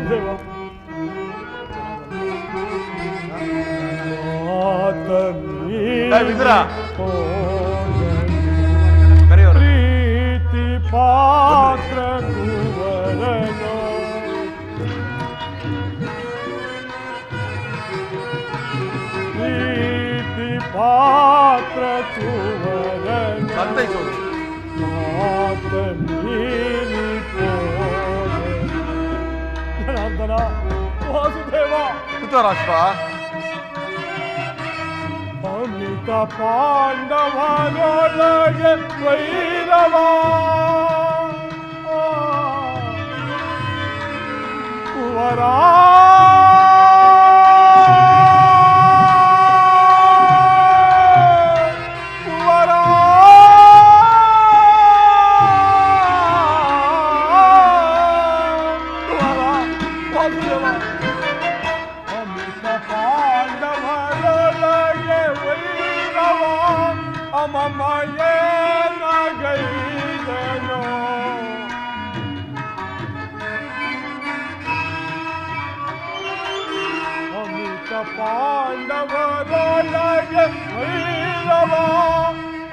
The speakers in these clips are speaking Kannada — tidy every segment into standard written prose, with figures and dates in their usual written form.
ವಾಸುದೇವ ಪ್ರೀತಿ ಪಾತ್ರ ಕುವರನೋ ಪ್ರೀತಿ ಪಾತ್ರ ಕುವರನೋ ಮಾತ ಮೀರಿ ಜನಾರ್ದನ ವಾಸುದೇವ ಧೃತರಾಷ್ಟ್ರ ಅಮಿತ ಪಾಂಡವರೊಳಗೆ ವೈರವ ಕುವರ ಪಾಂಡವರೊಳಗೆ ವೈರವ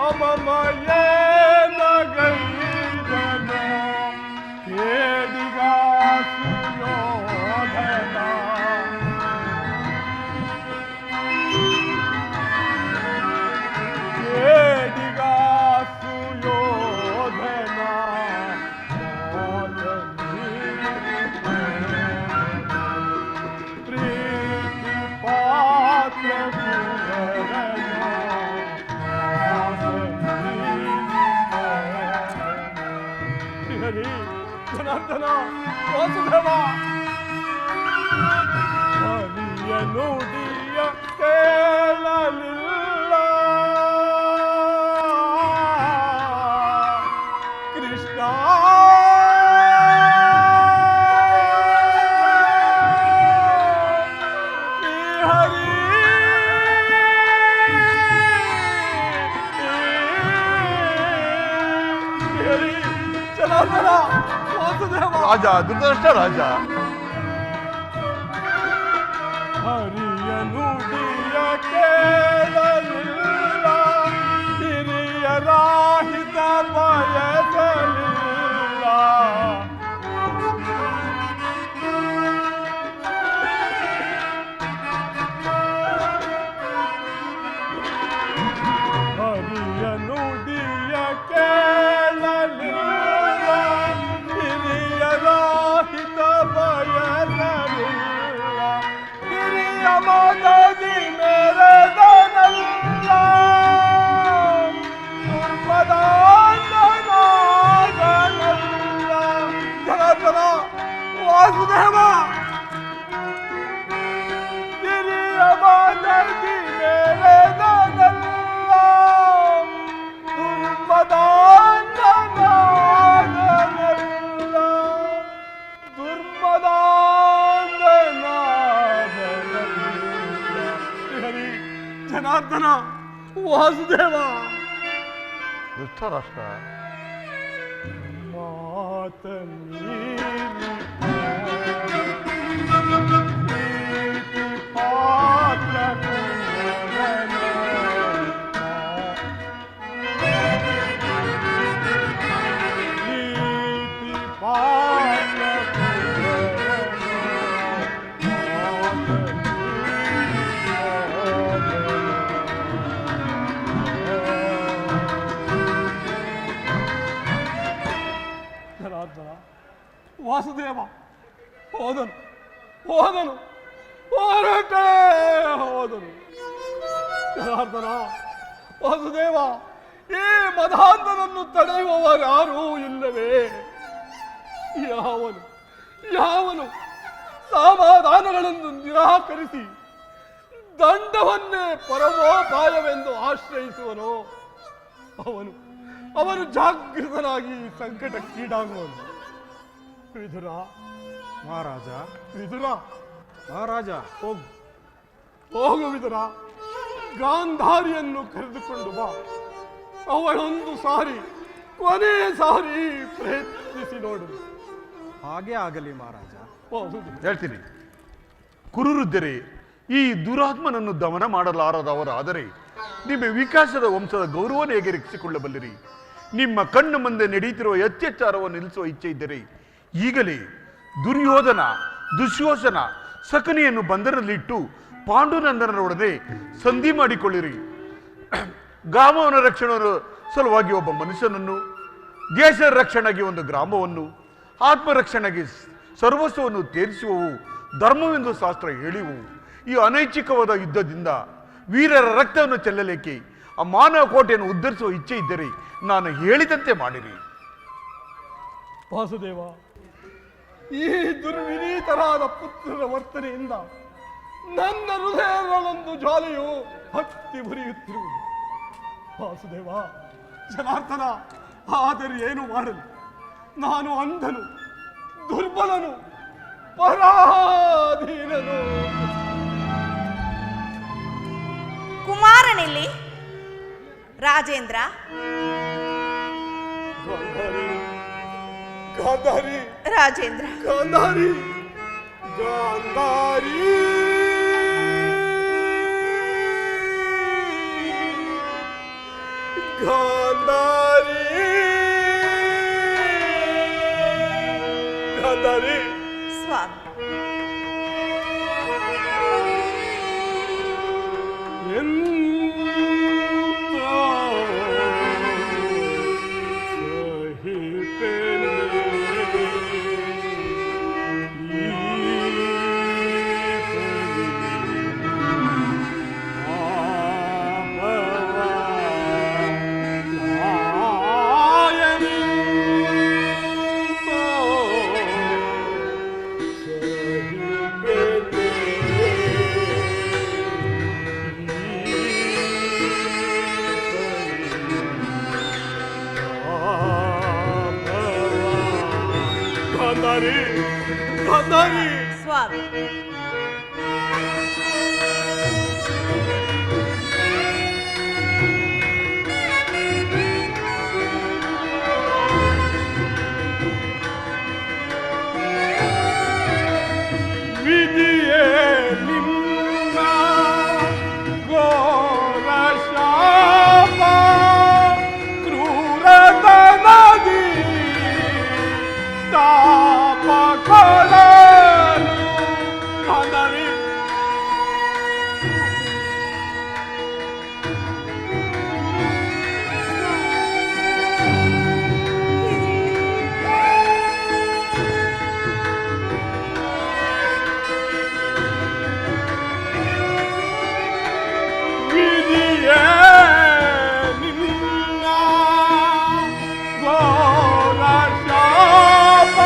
ಅಮಮಯೇನ ಗೈರನೋ ಕೇಡಿಗ ಸುಯೋಧನ ಕೇಡಿಗ ಸುಯೋಧನ ಜನಾರ್ದನ ವಾಸುದೇವ ಹರಿಯ ನುಡಿಯ ಕೇಳಲಿಲ್ಲ ಕೃಷ್ಣ ರಾಜ ಧೃತರಾಷ್ಟ್ರ ರಾಜ ಹರಿಯ ನುಡಿಯ ಕೇಳಲಿಲ್ಲ ಹಿರಿಯ ರಾಹಿತ ಬಯಸಲಿಲ್ಲ ಹರಿಯ ನುಡಿಯ ಕೇಳಲಿಲ್ಲ ಹಿರಿಯ ರಾಹಿತ ಬಯಸಲಿಲ್ಲ ಹಿರಿಯ ಮದದಿ ಮೆರೆದನಲ್ಲ ದುರ್ಮದಾಂಧನಾಗನಲ್ಲ ಜನಾರ್ದನ ವಾಸುದೇವ ಹಿರಿಯ ಮದದಿ ಮೆರೆದನಲ್ಲ ದುರ್ಮದಾಂಧನಾಗನಲ್ಲ ಹರಿ ಜನಾರ್ದನ ವಾಸುದೇವ ಧೃತರಾಷ್ಟ್ರ ಮಾತ ಪಾತ್ರ ವಾಸುದೇವ ಹೋದನು ಹೋದನು ಹೊರಟೇ ಹೋದನು ಜನಾರ್ದನ ವಾಸುದೇವ ಈ ಮದಾಂಧನನ್ನು ತಡೆಯುವವರಾರೂ ಇಲ್ಲವೇ ಯಾವನು ಯಾವನು ಸಮಾಧಾನಗಳನ್ನು ನಿರಾಕರಿಸಿ ದಂಡವನ್ನೇ ಪರಮೋಪಾಯವೆಂದು ಆಶ್ರಯಿಸುವನೋ ಅವನು ಜಾಗೃತನಾಗಿ ಸಂಕಟಕ್ಕೀಡಾಗುವನು. ವಿದುರ ಮಹಾರಾಜ ವಿದುರ ಮಹಾರಾಜ ಹೋಗು ಹೋಗು ವಿದುರ, ಗಾಂಧಾರಿಯನ್ನು ಕರೆದುಕೊಂಡು ಬಾ. ಅವಳೊಂದು ಸಾರಿ ಕೊನೆಯ ಸಾರಿ ಪ್ರಯತ್ನಿಸಿ ನೋಡು. ಹಾಗೆ ಆಗಲಿ ಮಹಾರಾಜ. ಹೌದು. ಹೇಳ್ತೀನಿ. ಕುರುವೃದ್ಧರೇ, ಈ ದುರಾತ್ಮನನ್ನು ದಮನ ಮಾಡಲಾರದವರಾದರೆ ನಿಮ್ಮ ವಿಕಾಸದ ವಂಶದ ಗೌರವವನ್ನು ಹೇಗೆ ರಕ್ಷಿಸಿಕೊಳ್ಳಬಲ್ಲಿರಿ? ನಿಮ್ಮ ಕಣ್ಣು ಮುಂದೆ ನಡೆಯುತ್ತಿರುವ ಅತ್ಯಾಚಾರವನ್ನು ನಿಲ್ಲಿಸುವ ಇಚ್ಛೆ ಇದ್ದರೆ ಈಗಲೇ ದುರ್ಯೋಧನ, ದುಶ್ಯೋಧನ, ಸಕನಿಯನ್ನು ಬಂಧನದಲ್ಲಿಟ್ಟು ಪಾಂಡುನಂದನರೊಡನೆ ಸಂಧಿ ಮಾಡಿಕೊಳ್ಳಿರಿ. ಗ್ರಾಮವನ ರಕ್ಷಣೆ ಸಲುವಾಗಿ ಒಬ್ಬ ಮನುಷ್ಯನನ್ನು, ದೇಶ ರಕ್ಷಣೆಗೆ ಒಂದು ಗ್ರಾಮವನ್ನು, ಆತ್ಮರಕ್ಷಣೆಗೆ ಸರ್ವಸ್ವವನ್ನು ತೀರಿಸುವವು ಧರ್ಮವೆಂದು ಶಾಸ್ತ್ರ ಹೇಳಿವು. ಈ ಅನೈಚ್ಛಿಕವಾದ ಯುದ್ಧದಿಂದ ವೀರರ ರಕ್ತವನ್ನು ಚೆಲ್ಲಲೇಕೆ ಆ ಮಾನವ ಕೋಟೆಯನ್ನು ಉದ್ಧರಿಸುವ ಇಚ್ಛೆ ಇದ್ದರೆ ನಾನು ಹೇಳಿದಂತೆ ಮಾಡಿರಿ. ವಾಸುದೇವ, ಈ ದುರ್ವಿನೀತರಾದ ಪುತ್ರರ ವರ್ತನೆಯಿಂದ ನನ್ನ ಹೃದಯಗಳೊಂದು ಜ್ವಾಲೆಯು ಹತ್ತಿ ಉರಿಯುತ್ತಿರುವುದು. ವಾಸುದೇವ, ಜನಾರ್ದನ, ಆದರೆ ಏನು ಮಾಡಲು? ನಾನು ಅಂಧನು, ದುರ್ಬಲನು, ಪರಾಧೀನನು. ಕುಮಾರನಿಲ್ಲಿ ರಾಜೇಂದ್ರ. ಗಾಂಧಾರಿ, ರಾಜೇಂದ್ರ. ಗಾಂಧಾರಿ, ಗಾಂಧಾರಿ, ಗಾಂಧಾರಿ, ಗಾಂಧಾರಿ. ಸ್ವಾಮಿ, ಗಾಂಧಾರಿ, ಸ್ವಾಮಿ. ವಿಧಿಯೇ ನಿನ್ನ ಘೋರ ಶಾಪ, ಕ್ರೂರತನದಿ ತಾಪ ಕೊಡಲು. ಗಾಂಧಾರಿ, ವಿಧಿಯೇ ನಿನ್ನ ಘೋರ ಶಾಪ,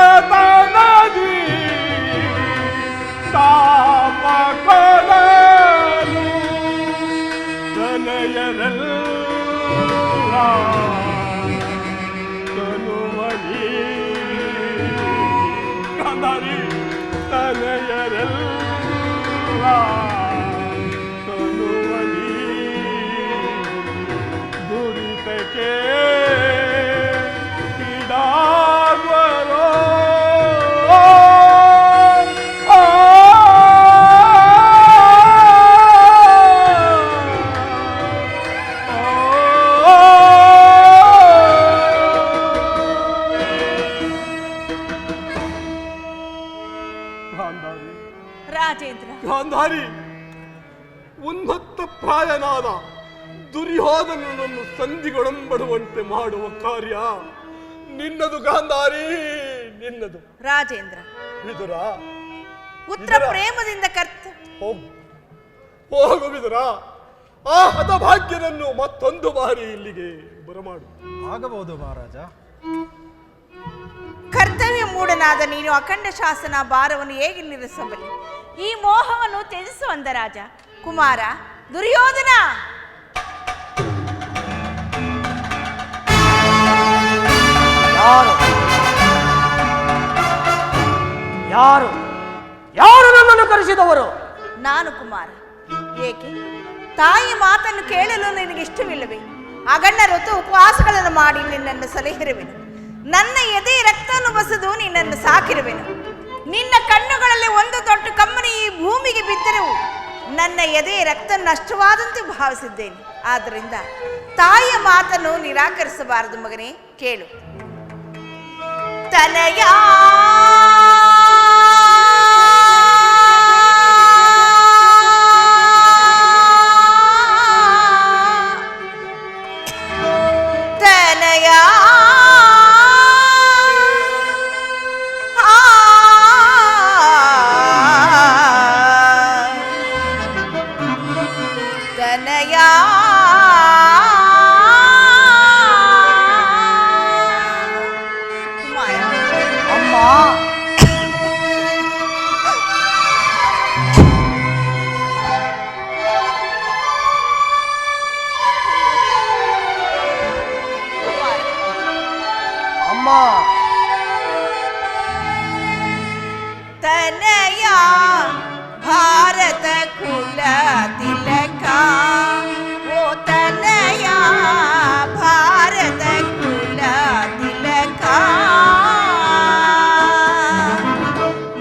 ಕ್ರೂರತನದಿ ತಾಪ ಕೊಡಲು. ತನಯರೆಲ್ಲ ತನುವಲಿ. ಗಾಂಧಾರಿ, ತನಯರೆಲ್ಲ ತನುವಲಿ ದುರಿತಕ್ಕೆ ಈಡಾಗುವರೋ. ಗಾಂಧಾರಿ, ರಾಜೇಂದ್ರ. ಗಾಂಧಾರಿ, ಉನ್ನತ ಪ್ರಾಯನಾದ ದುರ್ಯೋಧನನನ್ನು ಸಂಧಿಗೊಡಂಬಡುವಂತೆ ಮಾಡುವ ಕಾರ್ಯ ನಿನ್ನದು ಗಾಂಧಾರಿ, ನಿನ್ನದು. ರಾಜೇಂದ್ರ, ವಿದುರ, ಪುತ್ರ ಪ್ರೇಮದಿಂದ ಹೋಗು ವಿದುರ. ಆ ಹತಭಾಗ್ಯನನ್ನು ಮತ್ತೊಂದು ಬಾರಿ ಇಲ್ಲಿಗೆ ಬರಮಾಡು. ಆಗಬಹುದು ಮಹಾರಾಜ. ಕರ್ತವ್ಯ ಮೂಢನಾದ ನೀನು ಅಖಂಡ ಶಾಸನ ಭಾರವನ್ನು ಹೇಗೆ ನಿಲ್ಲಿಸಬಲ್ಲೆ? ಈ ಮೋಹವನ್ನು ತ್ಯಜಿಸು ಅಂದ ರಾಜ. ಕುಮಾರ, ದುರ್ಯೋಧನ. ಯಾರು ಯಾರು ಯಾರು ನನ್ನನ್ನು ಕರೆಸಿದವರು? ನಾನು ಕುಮಾರ. ಏಕೆ? ತಾಯಿ ಮಾತನ್ನು ಕೇಳಲು ನಿನಗೆ ಇಷ್ಟವಿಲ್ಲವೇ? ಅಗಣ್ಯ ಋತು ಉಪವಾಸಗಳನ್ನು ಮಾಡಿ ನಿನ್ನನ್ನು ಸಲಹಿರುವೆನು. ನನ್ನ ಎದೆ ರಕ್ತವನ್ನು ಬಸದು ನಿನ್ನನ್ನು ಸಾಕಿರುವೆನು. ನಿನ್ನ ಕಣ್ಣುಗಳಲ್ಲಿ ಒಂದು ದೊಡ್ಡ ಕಮ್ಮನಿ ಈ ಭೂಮಿಗೆ ಬಿದ್ದರೂ ನನ್ನ ಎದೆ ರಕ್ತ ನಷ್ಟವಾದಂತೆ ಭಾವಿಸಿದ್ದೇನೆ. ಆದ್ದರಿಂದ ತಾಯಿಯ ಮಾತನ್ನು ನಿರಾಕರಿಸಬಾರದು ಮಗನೇ, ಕೇಳು. ತನಯ ತನಯ ಭಾರತ ಕುಲ ತಿಲಕ, ಓ ತನಯ ಭಾರತ ಕುಲ ತಿಲಕ,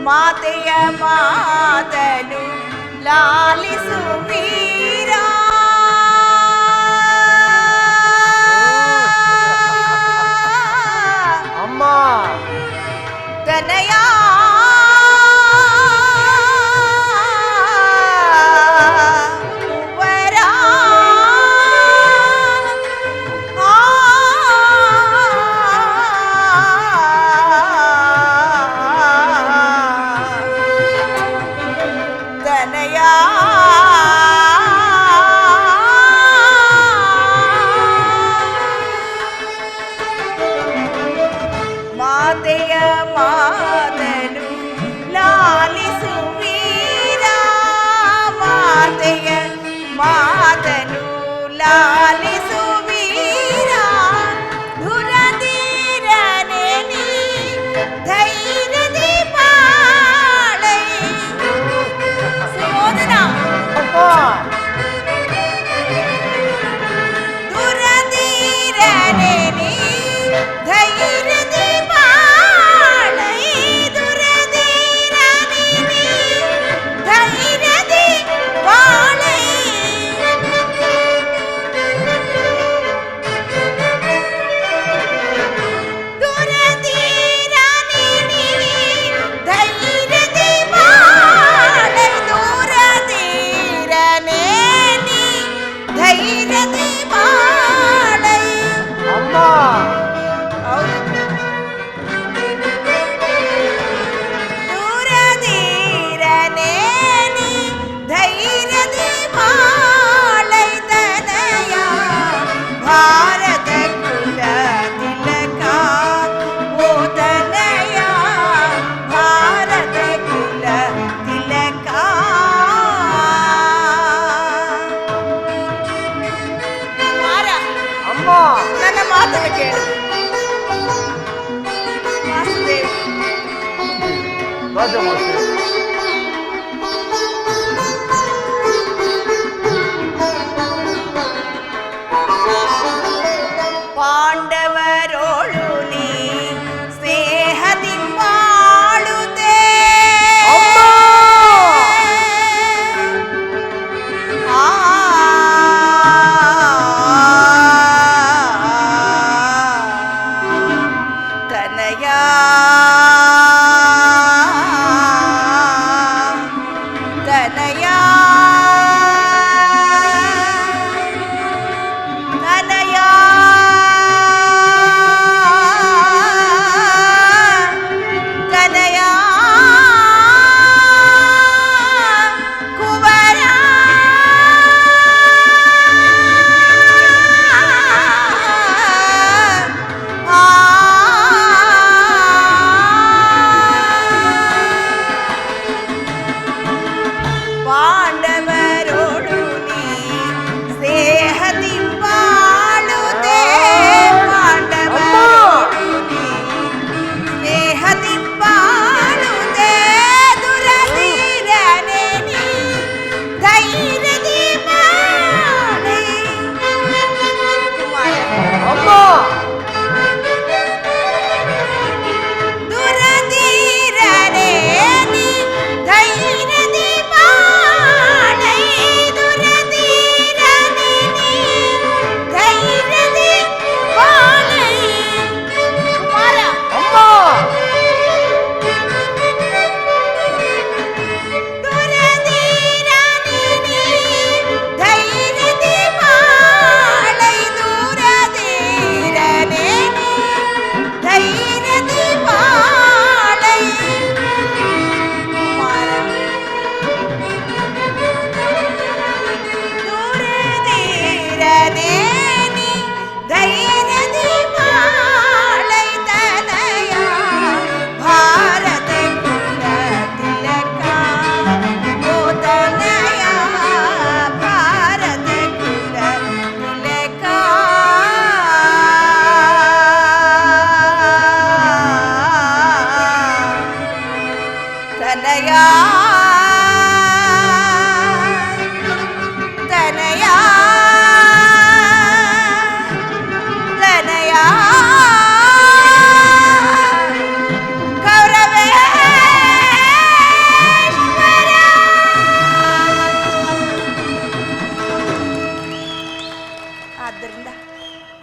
ಮಾತೆಯ ಮಾತನು ಲಾಲಿಸು ವೀರ, ಅಮ್ಮ ತನಯ ಮಾತೆಯ ಮಾತನು ಲಾಲಿಸು ವೀರ, ಮಾತೆಯ ಮಾತನು ಲಾಲಿಸು ವೀರ, ಧುರಧೀರನೆ ನೀ ಧೈರ್ಯದಿ ಬಾಳೈ. ಸುಯೋಧನ, ದುರಧೀರನೆ ನೀ ಧೈರ್ಯದಿ ಬಾಳೈ, ದುರಧೀರನೆ ನೀ ಧೈರ್ಯದಿ ಬಾಳೈ. ದುರಧೀರನೆ ನೀ ಧೈರ್ಯದಿ ಬಾಳೈ, ದುರಧೀರನೆ ನೀ ಧೈರ್ಯದಿ ಬಾಳೈ. ಅಮ್ಮ ದೂರಧೀರನೆ ನೀ ಧೈರ್ಯದಿ ಬಾಳೈ, ತನಯ ಭಾರತ ಕುಲ ತಿಲಕ, ಓ ತನಯ ಭಾರತ ಕುಲ ತಿಲಕ. ಕುಮಾರ, ಅಮ್ಮ ನನ್ನ ಮಾತನ್ನು ಕೇಳು. ವಾಸುದೇವ, ರಾಜಮಾತೆ, ಪಾಂಡವರೋಳು ನೀ ಸ್ನೇಹದಿ ಬಾಳುತ್ತೆ, ಆ ತನಯ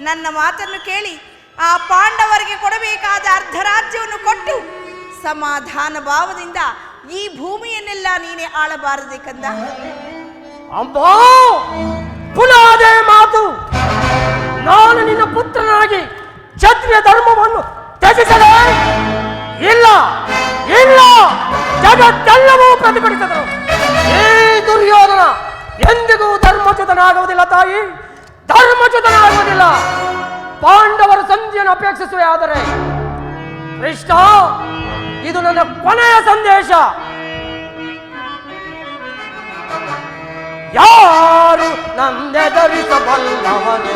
ನನ್ನ ಮಾತನ್ನು ಕೇಳಿ ಆ ಪಾಂಡವರಿಗೆ ಕೊಡಬೇಕಾದ ಅರ್ಧ ರಾಜ್ಯವನ್ನು ಕೊಟ್ಟು ಸಮಾಧಾನ ಭಾವದಿಂದ ಈ ಭೂಮಿಯನ್ನೆಲ್ಲ ನೀನೇ ಆಳಬಾರದೆ ಕಂದ. ಅಂಬಾ, ಪುನಃ ಅದೇ ಮಾತು. ನಾನು ನಿನ್ನ ಪುತ್ರನಾಗಿ ಕ್ಷತ್ರಿಯ ಧರ್ಮವನ್ನು ತ್ಯಜಿಸಲೇ ಇಲ್ಲ, ಇಲ್ಲ, ಜಗತ್ತೆಲ್ಲವೂ ಪ್ರತಿಭಟಿಸಿದರು. ಈ ದುರ್ಯೋಧನ ಎಂದಿಗೂ ಧರ್ಮಚ್ಯುತನಾಗುವುದಿಲ್ಲ ತಾಯಿ, ಧರ್ಮಚ್ಯುತನಾಗುವುದಿಲ್ಲ. ಪಾಂಡವರ ಸಂಧಿಯನ್ನು ಅಪೇಕ್ಷಿಸುವೆ. ಆದರೆ ಕೃಷ್ಣ, ಇದು ನನ್ನ ಕೊನೆಯ ಸಂದೇಶ. ಯಾರು ನಂದೆದರಿಸಬಲ್ಲವರು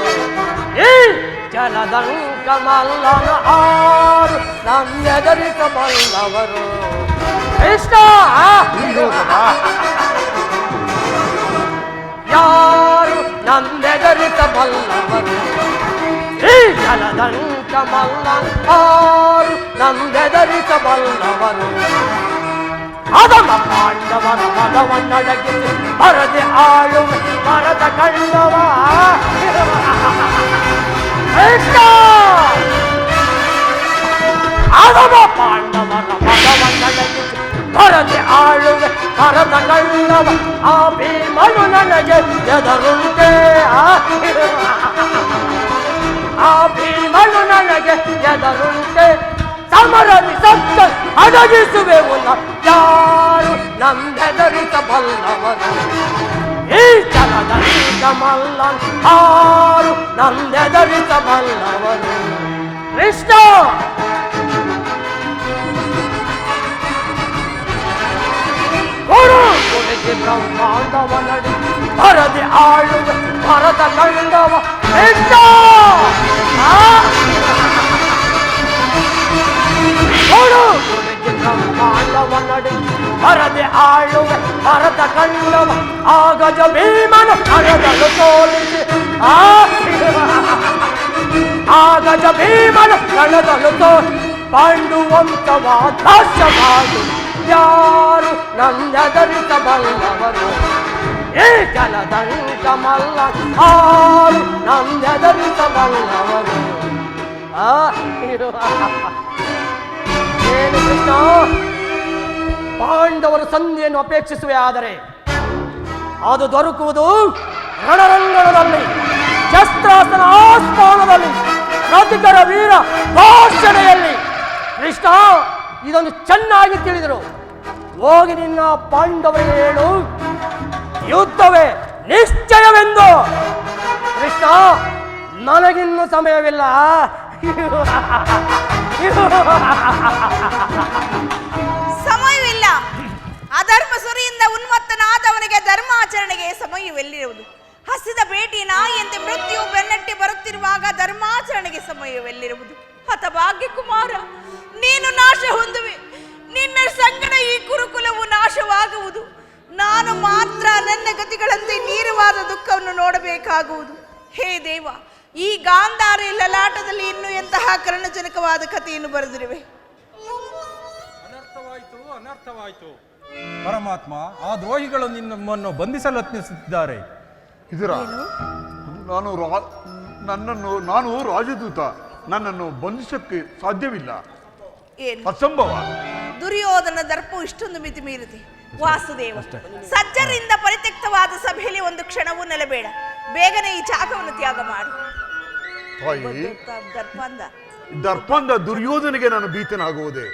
ಈ ಜಲದಂಕ ಮಲ್ಲನ, ಆರು ನಂದೆದರಿಸಬಲ್ಲವರು. ಕೃಷ್ಣ, ಯಾರು ನಂದೆದರಿಸಬಲ್ಲವರು ಈ ಜಲದಂಕ ಮಲ್ಲನ, ಆರು ನಂದೆದರಿಸಬಲ್ಲವರು. ಅದಮ ಪಾಂಡವರ ಮದವನ್ನಡಗಿಸಿ ಬರದೆ ಆಳುವ ಮರದ ಕಂಡವ. ಅದಮ ಪಾಂಡವರ ಮದವನ್ನಡಗಿಸಿ ಬರದೆ ಆಳುವ ಮರದ ಕಂಡವ. ಆ ಭೀಮನು ನನಗೆ ಎದರುಂಟೆ, ಆ ಭೀಮನು ನನಗೆ ಎದರುಂಟೆ. ಸಮರದಿ ಸತ್ತ ಅಡಗಿಸುವೆವು. ಯಾರು ನಂದೆದರಿಸಬಲ್ಲವರು ಈ ಜಲದಂಕ ಮಲ್ಲನ, ಆರು ನಂದೆದರಿಸಬಲ್ಲವರು. ಕೃಷ್ಣ, ಕೊಡು ಕೊನೆಗೆ ಬ್ರಹ್ಮಾಂಡವ ನಡಿ ಬರದೆ ಆಳುವ ಭರತ ಕಂಡವ. ಕೃಷ್ಣ, ಕೊಡು ಕೊನೆಗೆ ಬ್ರಹ್ಮಾಂಡವ ನಡಿ ಬರದೆ ಆಳುವ ಭರತ ಕಂಡವ. ಆಗಜ ಭೀಮನು ಅರದಲು ತೋರಿಸಿ, ಆಗಜ ಭೀಮನು ಕಣದಲು ತೋರಿ ಪಾಂಡುವಂತವ ದಾಸ್ಯವಾದು. ಯಾರು ನಂದೆದರಿಸಬಲ್ಲವರು ಈ ಜಲದಂಕ ಮಲ್ಲ, ಆರು ನಂದೆದರಿಸಬಲ್ಲವರು. ಏನು ಕೃಷ್ಣ, ಪಾಂಡವರ ಸಂಧಿಯನ್ನು ಅಪೇಕ್ಷಿಸುವೆ. ಆದರೆ ಅದು ದೊರಕುವುದು ರಣರಂಗಣದಲ್ಲಿ, ಶಸ್ತ್ರಾಸ್ತ್ರ ಆಸ್ಥಾನದಲ್ಲಿ, ಪ್ರತಿಕರ ವೀರ ಘೋಷಣೆಯಲ್ಲಿ. ಕೃಷ್ಣ, ಇದನ್ನು ಚೆನ್ನಾಗಿ ತಿಳಿದರು. ಹೋಗಿ ನಿನ್ನ ಪಾಂಡವರಿಗೆ ಹೇಳು, ಯುದ್ಧವೇ ನಿಶ್ಚಯವೆಂದು. ಕೃಷ್ಣ, ನನಗಿನ್ನೂ ಸಮಯವಿಲ್ಲ. ಸಮಯವಿಲ್ಲ. ಅಧರ್ಮ ಸುರಿಯಿಂದ ಉನ್ಮತ್ತನಾದವನಿಗೆ ಧರ್ಮಾಚರಣೆಗೆ ಸಮಯವೆಲ್ಲಿರುವುದು? ಹಸಿದ ಭೇಟಿ ನಾಯಿಯಂತೆ ಮೃತ್ಯು ಬೆನ್ನಟ್ಟಿ ಬರುತ್ತಿರುವಾಗ ಧರ್ಮಾಚರಣೆಗೆ ಸಮಯವೆಲ್ಲಿರುವುದು? ಹತಭಾಗ್ಯ ಕುಮಾರ, ನೀನು ನಾಶ ಹೊಂದುವೆ. ನಿನ್ನ ಸಂಗಡ ಈ ಕುರುಕುಲವು ನಾಶವಾಗುವುದು. ನಾನು ಮಾತ್ರ ನನ್ನ ಗತಿಗಳಂತೆ ನೀರವಾದ ದುಃಖವನ್ನು ನೋಡಬೇಕಾಗುವುದು. ಹೇ ದೇವ, ಈ ಗಾಂಧಾರಿ ಲಲಾಟದಲ್ಲಿ ಇನ್ನೂ ಎಂತಹ ಕರ್ಣಜನಕವಾದ ಕಥೆಯನ್ನು ಬರೆದಿರುವೆ. ಅನರ್ಥವಾಯಿತು, ಅನರ್ಥವಾಯಿತು. ಪರಮಾತ್ಮ, ಆ ದ್ರೋಹಿಗಳು ನಿಮ್ಮನ್ನು ಬಂಧಿಸಲು ಯತ್ನಿಸುತ್ತಿದ್ದಾರೆ. ಇದರ ನಾನು ರಾಜದೂತ, ನನ್ನನ್ನು ಬಂಧಿಸಕ್ಕೆ ಸಾಧ್ಯವಿಲ್ಲ, ಏನು ಅಸಂಭವ. ದುರ್ಯೋಧನ ದರ್ಪವು ಇಷ್ಟೊಂದು ಮಿತಿ ಮೀರಿದೆ. ವಾಸುದೇವ, ಸಜ್ಜರಿಂದ ಪರಿತ್ಯಕ್ತವಾದ ಸಭೆಯಲ್ಲಿ ಒಂದು ಕ್ಷಣವೂ ನೆಲಬೇಡ. ಬೇಗನೆ ಈ ಜಾಗವನ್ನು ತ್ಯಾಗ ಮಾಡು. ತಾಯಿ, ದರ್ಪಂದ ದರ್ಪಂದ ದುರ್ಯೋಧನಿಗೆ ನಾನು ಭೀತನಾಗುವುದೇ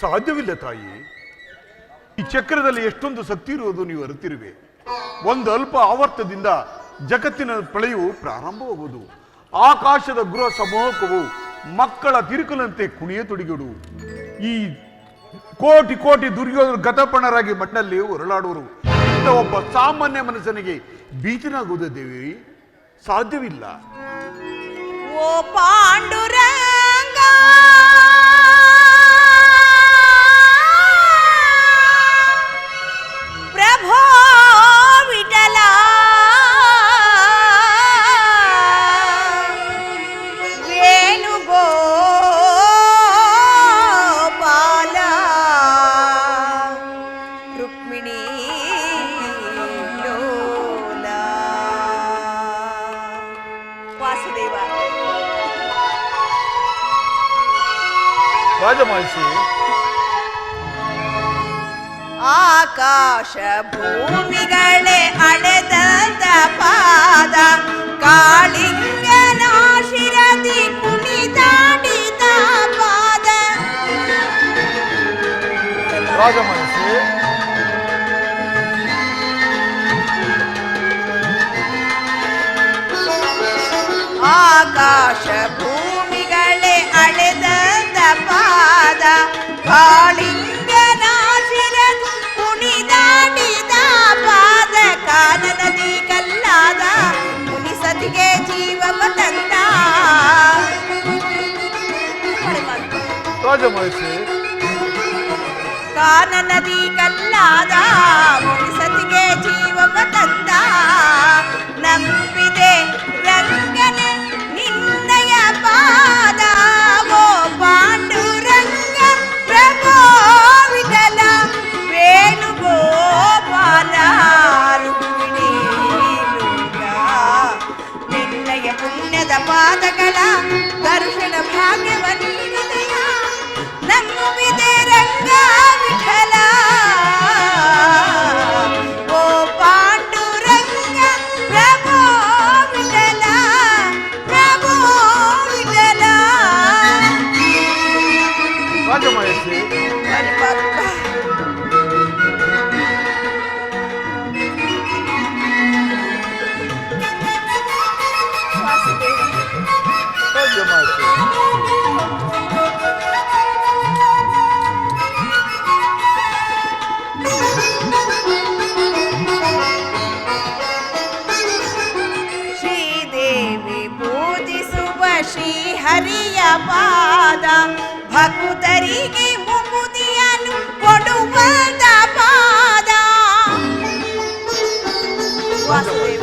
ಸಾಧ್ಯವಿಲ್ಲ ತಾಯಿ. ಈ ಚಕ್ರದಲ್ಲಿ ಎಷ್ಟೊಂದು ಶಕ್ತಿ ಇರುವುದು ನೀವು ಅರಿತಿರುವೆ. ಒಂದು ಅಲ್ಪ ಆವರ್ತದಿಂದ ಜಗತ್ತಿನ ಪ್ರಳಯವು ಪ್ರಾರಂಭವಾಗುವುದು. ಆಕಾಶದ ಗೃಹ ಸಮೂಹವು ಮಕ್ಕಳ ತಿರುಕಲಂತೆ ಕುಣಿಯತೊಡಗಿಡು. ಈ ಕೋಟಿ ಕೋಟಿ ದುರ್ಯೋಧನ ಗತಪಣರಾಗಿ ಮಣ್ಣಲ್ಲಿ ಹೊರಳಾಡುವರು. ಇಂಥ ಒಬ್ಬ ಸಾಮಾನ್ಯ ಮನುಷ್ಯನಿಗೆ ಭೀತನಾಗುವುದೇ ದೇವಿ ಸಾಧ್ಯವಿಲ್ಲ. ಓ ಪಾಂಡುರಂಗ, ಪ್ರಭೋ ವಿಠಲ, ವೇಣುಗೋಪಾಲ, ರುಕ್ಮಿಣಿ ಲೋಲ. ವಾಸುದೇವ, ರಾಜಮಹಿಷಿ, ಆಕಾಶ ಭೂಮಿಗಳೇ ಅಳೆದಂತ ಪಾದ ಕಾಳಿಂಗನ ಶಿರದಿ ಕುಣಿದಾಡಿದ ಪಾದ. ರಾಜಮಹಿಷಿ, ಆಕಾಶ ಭೂಮಿಗಳೇ ಅಳೆದಂತ ಪಾದ ಕಾಳಿಂಗನ ಶಿರದಿ ಕುಣಿದಾಡಿದ ಪಾದ. ಕಾಲ ನದಿ ಕಲ್ಲಾದ ಮುನಿಸತಿಗೆ ಜೀವವ ತಂದ. ರಾಜಮಹಿಷಿ, ಕಾನ ನದಿ ಕಲ್ಲಾದ ಮುನಿಸತಿಗೆ ಜೀವವ ತಂದ. ನಂಬಿದೆ ರಂಗನೆ ನಿನ್ನಯ ಪಾದ ಓ ಪಾಂಡುರಂಗ ಪ್ರಭೋ ವಿಠಲ ವೇಣುಗೋಪಾಲ ರುಕ್ಮಿಣಿ ಲೋಲ. ನಿನ್ನಯ ಪುಣ್ಯದ ಪಾದಗಳ ದರ್ಶನ ಭಾಗ್ಯವ ನೀಡಿದೆಯ. ನಂಬಿದೆ ರಂಗ ವಿಠಲ ಓ ಪಾಂಡುರಂಗ ಪ್ರಭೋ ವಿಠಲ ಪ್ರಭೋ ವಿಠಲ. ರಾಜಮಹಿಷಿ, ರಾಜಮಹಿಷಿ, ಶ್ರೀದೇವಿ ಪೂಜಿಸುವ ಶ್ರೀಹರಿಯ ಪಾದ ಭಕ್ತರಿಗೆ ಮುಕುತಿಯನ್ನು ಕೊಡುವಂತ ಪಾದ. ವಾಸುದೇವ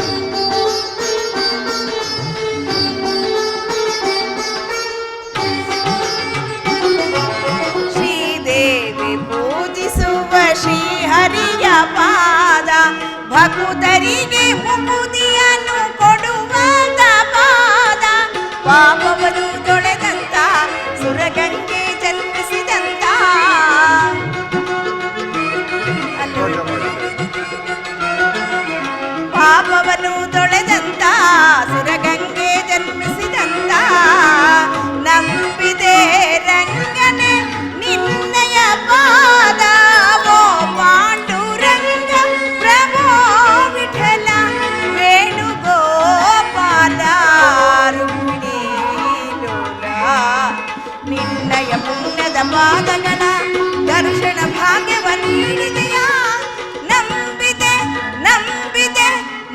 ಶ್ರೀದೇವಿ ಪೂಜಿಸುವ ಶ್ರೀಹರಿಯ ಪಾದ ಭಕ್ತರಿಗೆ ಮುಕುತಿಯನ್ನು ಕೊಡುವಂತ ಪಾದ. ಪಾಪವನ್ನು ತೊಳೆದಂತ ಸುರಗಂಗೆ ಜನ್ಮಿಸಿದಂತ. ಪಾಪವನ್ನು ತೊಳೆದಂತ ಸುರಗಂಗೆ ಜನ್ಮಿಸಿದಂತ. ನಂಬಿದೆ ರಂಗನೆ ನಿನ್ನಯ ಪಾದ ಓ ಪಾಂಡುರಂಗ ಪ್ರಭೋ ವಿಠಲ ವೇಣುಗೋಪಾಲ ರುಕ್ಮಿಣಿ ಲೋಲ. ನಿನ್ನಯ ಪುಣ್ಯದ ಪಾದಗಳ ದರ್ಶನ ಭಾಗ್ಯವ ನೀಡಿದೆಯ. ನಂಬಿದೆ ನಂಬಿದೆ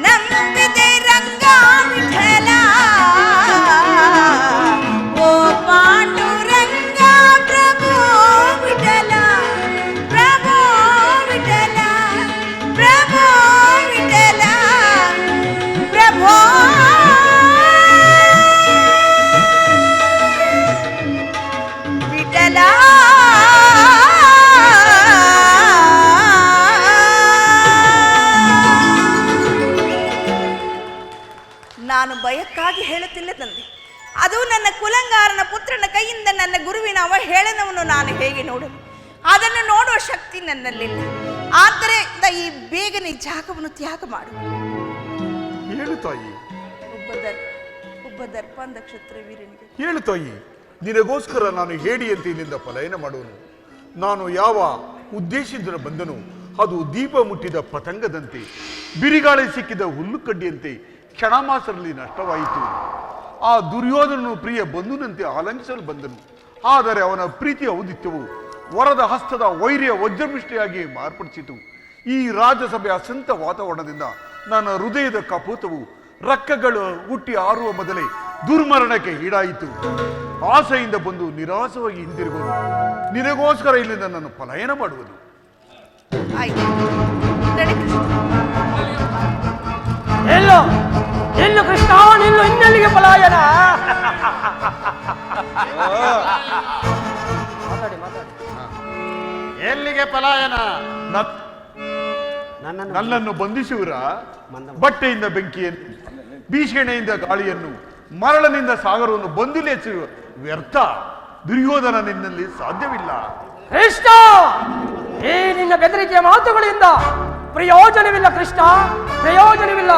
ನಂಬಿದೆ ರಂಗ ವಿಠಲ ಓ ಪಾಂಡುರಂಗ ಪ್ರಭೋ ವಿಠಲ ಪ್ರಭೋ ವಿಠಲ ಪ್ರಭೋ ವಿಠಲ ಪ್ರಭೋ ವಿಠಲ. ನಾನು ಭಯಕ್ಕಾಗಿ ಹೇಳುತ್ತಿಲ್ಲ ತಂದೆ. ಅದು ನನ್ನ ಕುಲಂಗಾರನ ಪುತ್ರನ ಕೈಯಿಂದ ನನ್ನ ಗುರುವಿನ ಅವಹೇಳನವನ್ನು ನಾನು ಹೇಗೆ ನೋಡಲು? ಅದನ್ನು ನೋಡುವ ಶಕ್ತಿ ನನ್ನಲ್ಲಿಲ್ಲ. ಆದ್ದರಿಂದ ಈ ಬೇಗನೆ ಜಾಗವನ್ನು ತ್ಯಾಗ ಮಾಡು. ಹೇಳು ತಾಯಿ, ಒಬ್ಬ ದರ್ಪಾಂಧ ಕ್ಷತ್ರಿಯ ವೀರನಿಗೆ ಹೇಳು ತಾಯಿ. ನಿನಗೋಸ್ಕರ ನಾನು ಹೇಡಿಯಂತೆ ಇಲ್ಲಿಂದ ಪಲಾಯನ ಮಾಡುವನು. ನಾನು ಯಾವ ಉದ್ದೇಶದಿಂದ ಬಂದನು ಅದು ದೀಪ ಮುಟ್ಟಿದ ಪತಂಗದಂತೆ, ಬಿರಿಗಾಳಿ ಸಿಕ್ಕಿದ ಹುಲ್ಲು ಕಡ್ಡಿಯಂತೆ ಕ್ಷಣ ಮಾತ್ರದಲ್ಲಿ ನಷ್ಟವಾಯಿತು. ಆ ದುರ್ಯೋಧನನು ಪ್ರಿಯ ಬಂಧುನಂತೆ ಆಲಂಗಿಸಲು ಬಂದನು. ಆದರೆ ಅವನ ಪ್ರೀತಿಯ ಔದಿತ್ಯವು ವರದ ಹಸ್ತದ ವೈರ್ಯ ವಜ್ರಮಿಷ್ಟಿಯಾಗಿ ಮಾರ್ಪಡಿಸಿತು. ಈ ರಾಜಸಭೆಯ ಸಂತ ವಾತಾವರಣದಿಂದ ನನ್ನ ಹೃದಯದ ಕಪೋತವು ರಕ್ಕಗಳು ಹುಟ್ಟಿ ಆರುವ ಮೊದಲೇ ದುರ್ಮರಣಕ್ಕೆ ಈಡಾಯಿತು. ಆಸೆಯಿಂದ ಬಂದು ನಿರಾಸವಾಗಿ ಹಿಂದಿರುಗುವುದು. ನಿನಗೋಸ್ಕರ ಇಲ್ಲಿಂದ ನಾನು ಪಲಾಯನ ಮಾಡುವುದು. ಆಯ್ತು, ನಡೆ ಕೃಷ್ಣ. ಎಲ್ಲೋ ನಿಲ್ಲು ಕೃಷ್ಣ, ನಿಲ್ಲು. ಇನ್ನೆಲ್ಲಿಗೆ ಪಲಾಯನ? ಮಾತಾಡಿ ಮಾತಾಡಿ. ಎಲ್ಲಿಗೆ ಪಲಾಯನ? ನನ್ನನ್ನು ಬಂಧಿಸುವರ ಬಟ್ಟೆಯಿಂದ ಬೆಂಕಿಯನ್ನು, ಭೀಷಣೆಯಿಂದ ಗಾಳಿಯನ್ನು, ಮರಳಿನಿಂದ ಸಾಗರವನ್ನು ಬಂದಿಲೇಸುವ ವ್ಯರ್ಥ. ದುರ್ಯೋಧನ ನಿನ್ನಲ್ಲಿ ಸಾಧ್ಯವಿಲ್ಲ. ಕೃಷ್ಣ, ಈ ನಿನ್ನ ಬೆದರಿಕೆಯ ಮಾತುಗಳಿಂದ ಪ್ರಯೋಜನವಿಲ್ಲ ಕೃಷ್ಣ, ಪ್ರಯೋಜನವಿಲ್ಲ.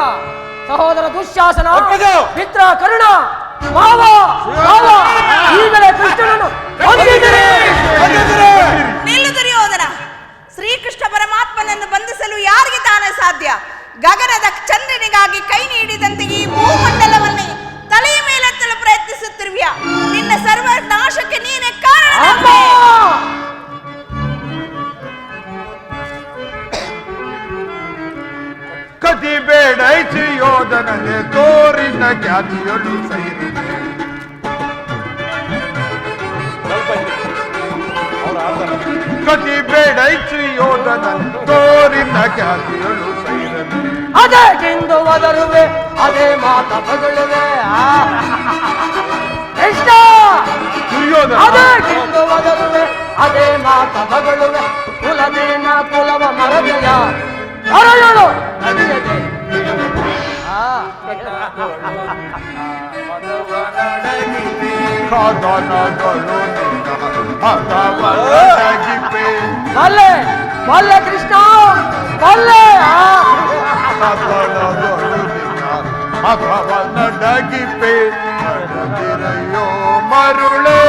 ಸಹೋದರ ದುಶ್ಯಾಸನ, ಮಿತ್ರ ಕರ್ಣ, ಮಾವ ಈಗಲೇ ಕೃಷ್ಣನನ್ನು ಬಂಧಿಸಿರಿ. ನಿಲ್ಲು ದುರ್ಯೋಧನ. ಶ್ರೀಕೃಷ್ಣ ಪರಮಾತ್ಮನನ್ನು ಬಂಧಿಸಲು ಯಾರಿಗೆ ತಾನೇ ಸಾಧ್ಯ? ಗಗನದ ಚಂದ್ರನಿಗಾಗಿ ಕೈ ನೀಡಿದಂತೆ ಈ ಭೂಮಂಡಲವನ್ನೇ ತಲೆಯ ಮೇಲೆತ್ತಲು ಪ್ರಯತ್ನಿಸುತ್ತಿರುವಿಯಾ? ನಿನ್ನ ಸರ್ವನಾಶಕ್ಕೆ ನೀನೇ ಕಾರಣ. ಕತಿ ಬೇಡೈಸಿ ಯೋಧನನೆ ತೋರಿನ ಖ್ಯಾತಿಯೊಳು ಸೈರಿ. ಕತಿ ಬೇಡೈಸಿ ಯೋಧನನೆ ತೋರಿನ ಖ್ಯಾತಿಯೊಳು ಸೈರನೆ. ಅದೇ ಕಿಂದು ಒದರುವೆ, ಅದೇ ಮಾತ ಬದಳುವೆ. ಕೃಷ್ಣ, ದುರ್ಯೋಧನ ಅದೇ ಕಿಂದು ಒದರುವೆ, ಅದೇ ಮಾತ ಬದಳುವೆ. ಕುಲದೇನ ಕುಲವ ಮರದೆಯ ಅರಯಳು ನಡೆಯದೆ. ಬಲ್ಲೆ ಬಲ್ಲೆ ಕೃಷ್ಣ ಬಲ್ಲೆ. ಡಗಿಪೆ ನಡೆದಿರಯ್ಯೋ ಮರುಳೇ.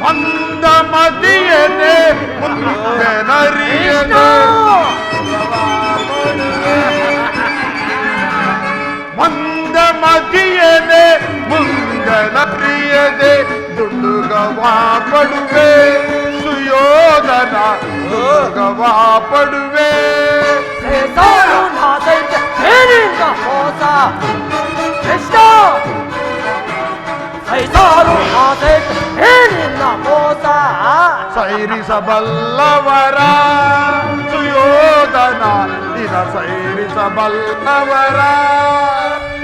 ಮಂದ ಮದಿಯನೆ ಮುಂದೆ ನರಿಯನೆ. ಮಂದ ಮದಿಯನೆ ಮುಂದೆ ನರಿಯದೆ ದುಂಡುಗವಾ ಪಡುವೆ. ಸುಯೋಧನ ದುಂಡುಗವಾ ಪಡುವೆ. ಮೋಸ ಕೃಷ್ಣ, ಏನಿಲ್ಲ ಮೋಸ. ಸೈರಿಸಬಲ್ಲವರ ಸುಯೋಧನ ದಿನ ಸೈರಿಸಬಲ್ಲವರ.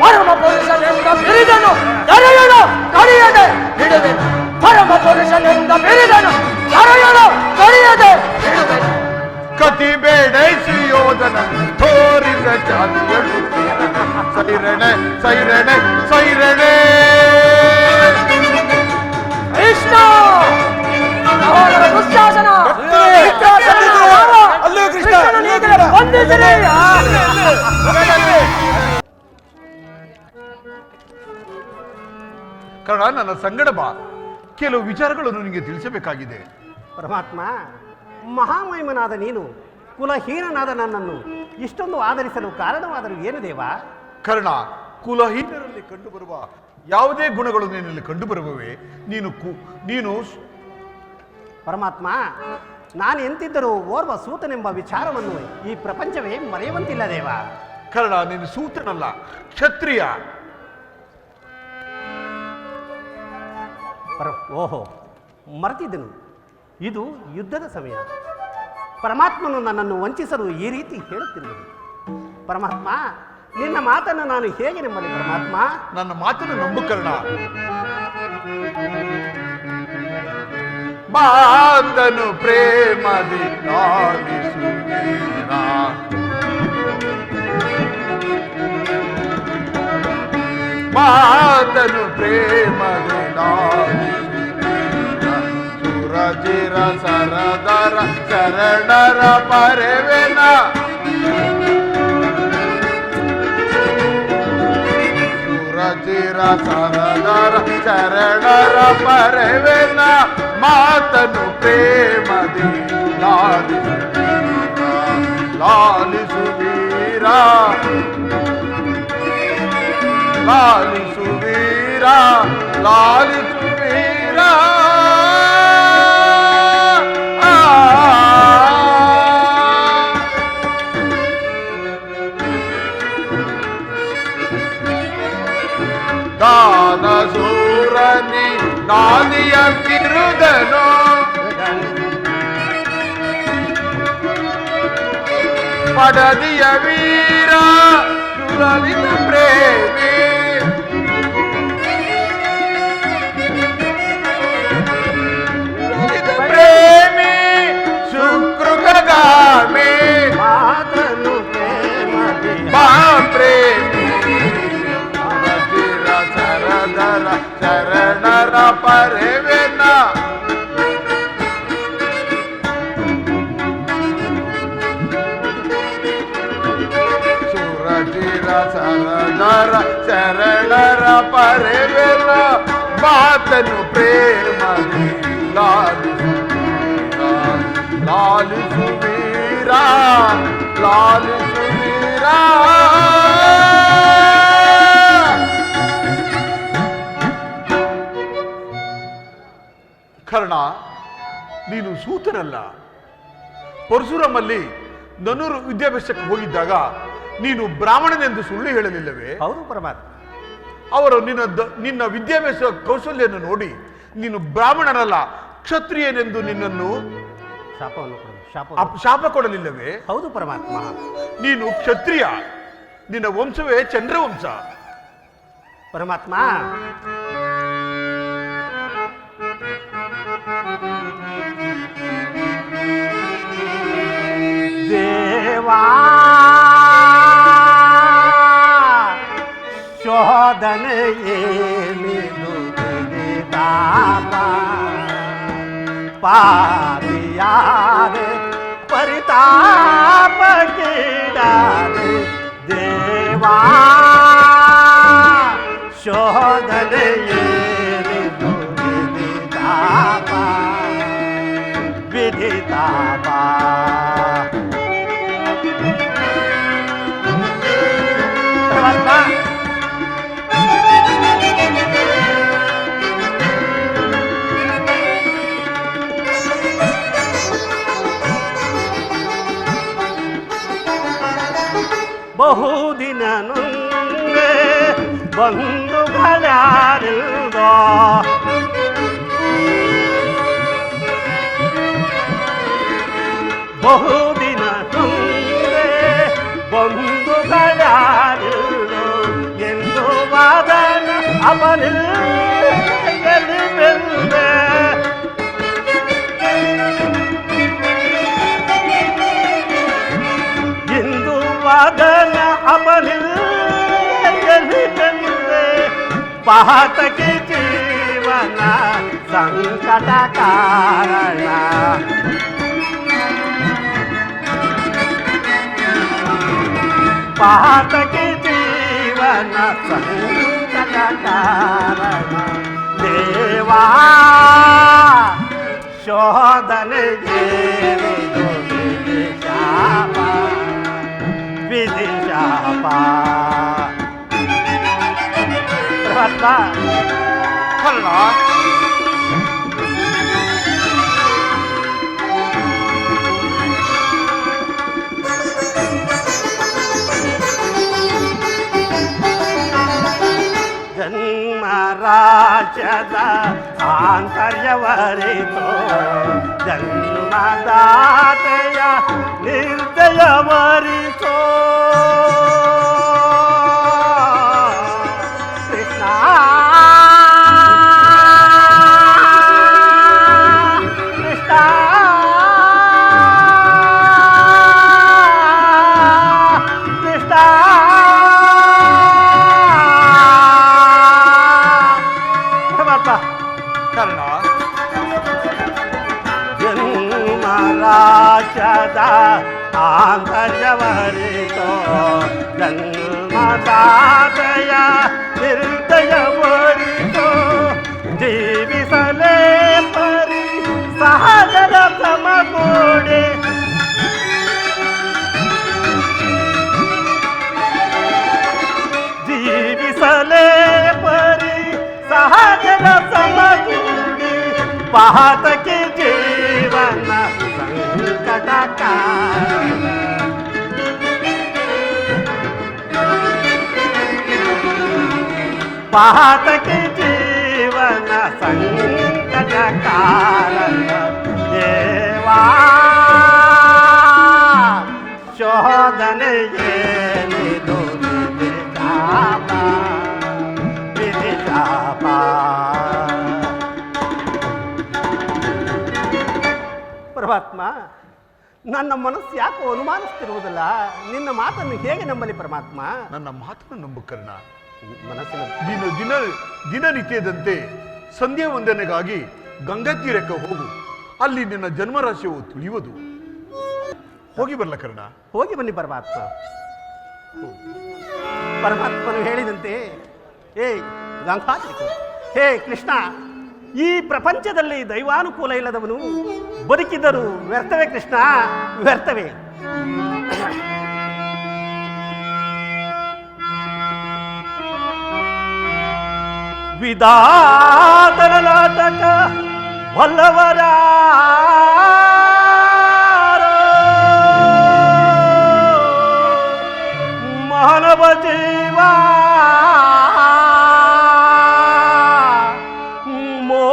ಪರಮ ಪುರುಷನೆಂದ ಬಿರಿದನು ದರೆಯಲು ಕಡಿಯದೆ ಹಿಡುವೆನು. ಪರಮ ಪುರುಷನೆಂದ ಬಿರಿದನು ದರೆಯಲು ಕಡಿಯದೆ ಹಿಡುವೆನು. ಕತಿ ಬೇಡೈಸಿ ಯೋಧನ ತೋರಿದ ಚಾತಿಯಳು ಸೈರಣೆ ಸೈರಣೆ ಸೈರಣೆ. ಕೃಷ್ಣ, ಸಹೋದರ ದುಶ್ಯಾಸನ, ಬಂಧಿಸಿರಿ. ಕರ್ಣ, ನನ್ನ ಸಂಗಡ ಬಾ. ಕೆಲವು ವಿಚಾರಗಳನ್ನು ನಿನಗೆ ತಿಳಿಸಬೇಕಾಗಿದೆ. ಪರಮಾತ್ಮ, ಮಹಾಮಹಿಮನಾದ ನೀನು ಕುಲಹೀನನಾದ ನನ್ನನ್ನು ಇಷ್ಟೊಂದು ಆಧರಿಸಲು ಕಾರಣವಾದರೂ ಏನು ದೇವ? ಕರ್ಣ, ಕುಲಹೀನರಲ್ಲಿ ಕಂಡುಬರುವ ಯಾವುದೇ ಗುಣಗಳು ನಿನ್ನಲ್ಲಿ ಕಂಡುಬರುವವೇ? ನೀನು ಪರಮಾತ್ಮ, ನಾನು ಎಂತಿದ್ದರೂ ಓರ್ವ ಸೂತನೆಂಬ ವಿಚಾರವನ್ನು ಈ ಪ್ರಪಂಚವೇ ಮರೆಯುವಂತಿಲ್ಲ ದೇವ. ಕರ್ಣ, ನೀನು ಸೂತನಲ್ಲ, ಕ್ಷತ್ರಿಯ. ಓಹೋ, ಮರೆತಿದ್ದನು. ಇದು ಯುದ್ಧದ ಸಮಯ. ಪರಮಾತ್ಮನು ನನ್ನನ್ನು ವಂಚಿಸಲು ಈ ರೀತಿ ಹೇಳುತ್ತಿರುವುದು. ಪರಮಾತ್ಮ, ನಿನ್ನ ಮಾತನ್ನು ನಾನು ಹೇಗೆ ನಂಬಲಿ ಪರಮಾತ್ಮ? ನನ್ನ ಮಾತನ್ನು ನಂಬು ಕರ್ಣ. ಮಾತನು ಪ್ರೇಮದಿ ಲಾಲಿಸುವೀರ. ಮಾತನು ಪ್ರೇಮದಿ ಲಾಲಿಸುವೀರ. ಸುರಜಿರ ಸರದರ ಶರಣರ ಪರವೆನ. ಸುರಜಿರ ಸರದರ ಶರಣರ ಪರವೆನ. ಮಾತನು ಪ್ರೇಮದಿ ಲಾಲಿಸುವೀರ. ಲಾಲಿಸುವೀರ ಲಾಲಿಸುವೀರ ಲಾಲಿಸುವೀರ. ದಾನ ಸೂರನಿ ನಾದಿಯ ಕಿರುದನು. ಪಡದಿಯ ವೀರ ಸುರಲಿತ ಪ್ರೇಮಿ. ಪ್ರೇಮಿ ಶುಕ್ರಗಾಮಿ. ಮಾತನು ಪ್ರೇಮದಿ ಮಾ ಪ್ರೇಮಿ ಪರವೆನ ಸುರಚಿರ ಸರದರ ಶರಣರ ಪರವೆನ ಮಾತನು ಪ್ರೇಮದಿ ಲಾಲಿಸು ವೀರ ಲಾಲಿಸು ವೀರ ಕರ್ಣ, ನೀನು ಸೂತನಲ್ಲ. ಪರಶುರಾಮಲ್ಲಿ ನನ್ನೂರು ವಿದ್ಯಾಭ್ಯಾಸಕ್ಕೆ ಹೋಗಿದ್ದಾಗ ನೀನು ಬ್ರಾಹ್ಮಣನೆಂದು ಸುಳ್ಳು ಹೇಳಲಿಲ್ಲವೇ? ಹೌದು ಪರಮಾತ್ಮ. ಅವರು ನಿನ್ನ ವಿದ್ಯಾಭ್ಯಾಸ ಕೌಶಲ್ಯನ್ನು ನೋಡಿ ನೀನು ಬ್ರಾಹ್ಮಣನಲ್ಲ ಕ್ಷತ್ರಿಯನೆಂದು ನಿನ್ನನ್ನು ಶಾಪ ಕೊಡಲಿಲ್ಲವೇ? ಹೌದು ಪರಮಾತ್ಮ. ನೀನು ಕ್ಷತ್ರಿಯ, ನಿನ್ನ ವಂಶವೇ ಚಂದ್ರವಂಶ. ಪರಮಾತ್ಮ, ದೇವಾ ಶೋಧನೆಯೇನಿದು ಪಾಪಿಯಾದೆ ಪರಿತಾಪಕೀಡಾದೆ ದೇವಾ ಶೋಧನೆಯೇನಿದು ವಿಧಿತಾಪ ಬಹುದಿನ ನುಂಗೆ ಬಂಧುಗಳಾರಿಲ್ದೋ ಬಹುದಿನ ನುಂಗೆ ಬಂಧುಗಳಾರಿಲ್ದೋ ಎಂದು ವಾದನ ಅವನಿಲ್ಲಿ ಬೆಂದೆ ಎಂದು ವಾದನ ಅವನಿಲ್ಲಿ ಬೆಂದೆ ಪಾತಕಿ ಜೀವನ ಸಂಕಟ ಕಾರಣ ಪಾತಕಿ ಜೀವನ ಸಂಕಟ ಕಾರಣ ದೇವಾ ಶೋಧನೆಗೆ ಶಾಪ ವಿಧಿ ಶಾಪ. ಕರ್ಣ, ಜನ್ಮ ರಾಜ್ಯದ ಆಂತರ್ಯವರಿತೋ ಜನ್ಮದಾತೆಯ ನಿರ್ದಯವರಿತೋ ಕೃಷ್ಣ ಕೃಷ್ಣ ಕೃಷ್ಣ ಕರ್ಣ, ಜನ್ಮರಾಶದ ಆಂತರ್ಯವರಿತೋ ಜನ್ಮದಾತೆಯ ನಿರ್ದಯವರಿತೋ ಜೀವಿಸಲೇ ಪರಿ ಸಹಜರ ಸಮಗೂಡೆ ಜೀವಿಸಲೇ ಪರಿ ಸಹಜರ ಸಮಗೂಡಿ ಪಾತಕಿ ಜೀವನ ಸಂಕಟ ಕಾರಣ ಪಾತಕಿ ಜೀವನ ಸಂಕಟ ಕಾರಣ ದೇವಾ ಶೋಧನೆಯೇನಿದು ವಿಧಿ ಶಾಪ ವಿಧಿ ಶಾಪ. ಪರಮಾತ್ಮ, ನನ್ನ ಮನಸ್ಸು ಯಾಕೋ ಅನುಮಾನಿಸ್ತಿರುವುದಲ್ಲ? ನಿನ್ನ ಮಾತನ್ನು ಹೇಗೆ ನಂಬಲಿ ಪರಮಾತ್ಮ? ನನ್ನ ಮಾತನ್ನು ನಂಬು ಕರ್ಣ. ಮನಸ್ಸಿನ ದಿನನಿತ್ಯದಂತೆ ಸಂಧ್ಯಾ ವಂದನೆಗಾಗಿ ಗಂಗಾ ತೀರಕ್ಕೆ ಹೋಗು. ಅಲ್ಲಿ ನಿನ್ನ ಜನ್ಮರಾಶಿಯು ತಿಳಿಯುವುದು. ಹೋಗಿ ಬರ್ಲ ಕರ್ಣ. ಹೋಗಿ ಬನ್ನಿ ಪರಮಾತ್ಮ. ಪರಮಾತ್ಮನು ಹೇಳಿದಂತೆ ಹೇ ಗಂಗಾತ್ರಿಕ, ಹೇ ಕೃಷ್ಣ, ಈ ಪ್ರಪಂಚದಲ್ಲಿ ದೈವಾನುಕೂಲ ಇಲ್ಲದವನು ಬದುಕಿದ್ದರು ವ್ಯರ್ಥವೇ ಕೃಷ್ಣ, ವ್ಯರ್ಥವೇ. ವಿಧಾತನ ನಾಟಕ ಬಲ್ಲವರ ಮಾನವ ಜೀವ ಮೋ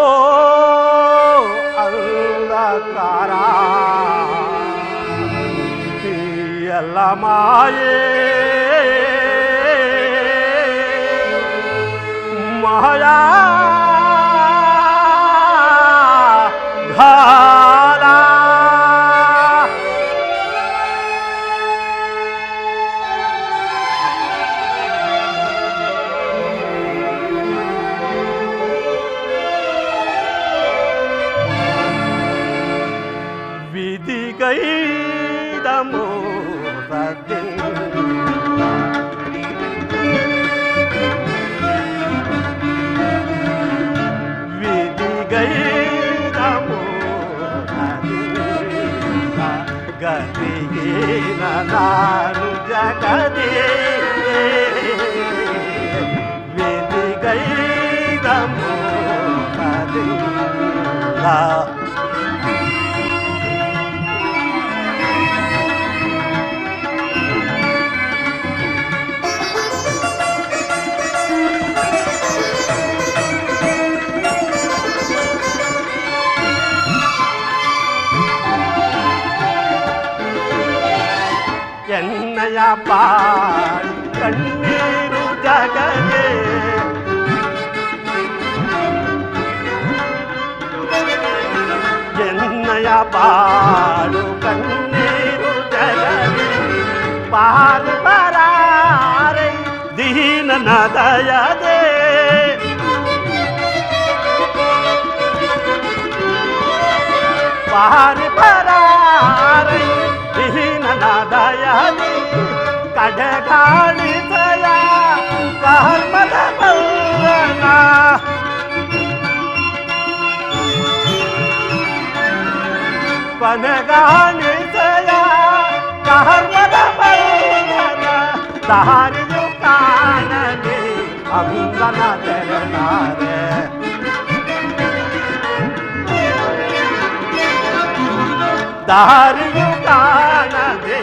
ಅಂಧಕಾರ ಎಲ್ಲ ಮಾಯೇ ಮಾಯಾ ಘಾಲ. ವಿಧಿಗೈದ ಮೋಸದಿಂದ ಗತಿಗೇನ ನಾನು ಜಗದೇ ವಿಧಿಗೈದ ಮೋಸದಿಂದ. ಎನ್ನಯ ಪಾಡಿ ಕಣ್ಣೀರು ಜಗದೇ ಎನ್ನಯ ಪಾಡು ಕಣ್ಣೀರು ಜಗದೇ ಪಾರು ಬರಾರೆ ದೀನನ ದಯದೇ ಪಾರು ಬರಾರೆ ದೀನನ ದಯದಿ ಕಡೆಗಾಣಿಸಯ ಕರ್ಮದ ಬಲ್ಲನ ಪನಗಾಣಿಸಯ ಕರ್ಮದ ಬಲ್ಲನ ದಾರಿಯು ಕಾಣದೆ ಅಂಗನ ತೆರನಾರೆ ದಾರಿಯು ಕಾಣದೆ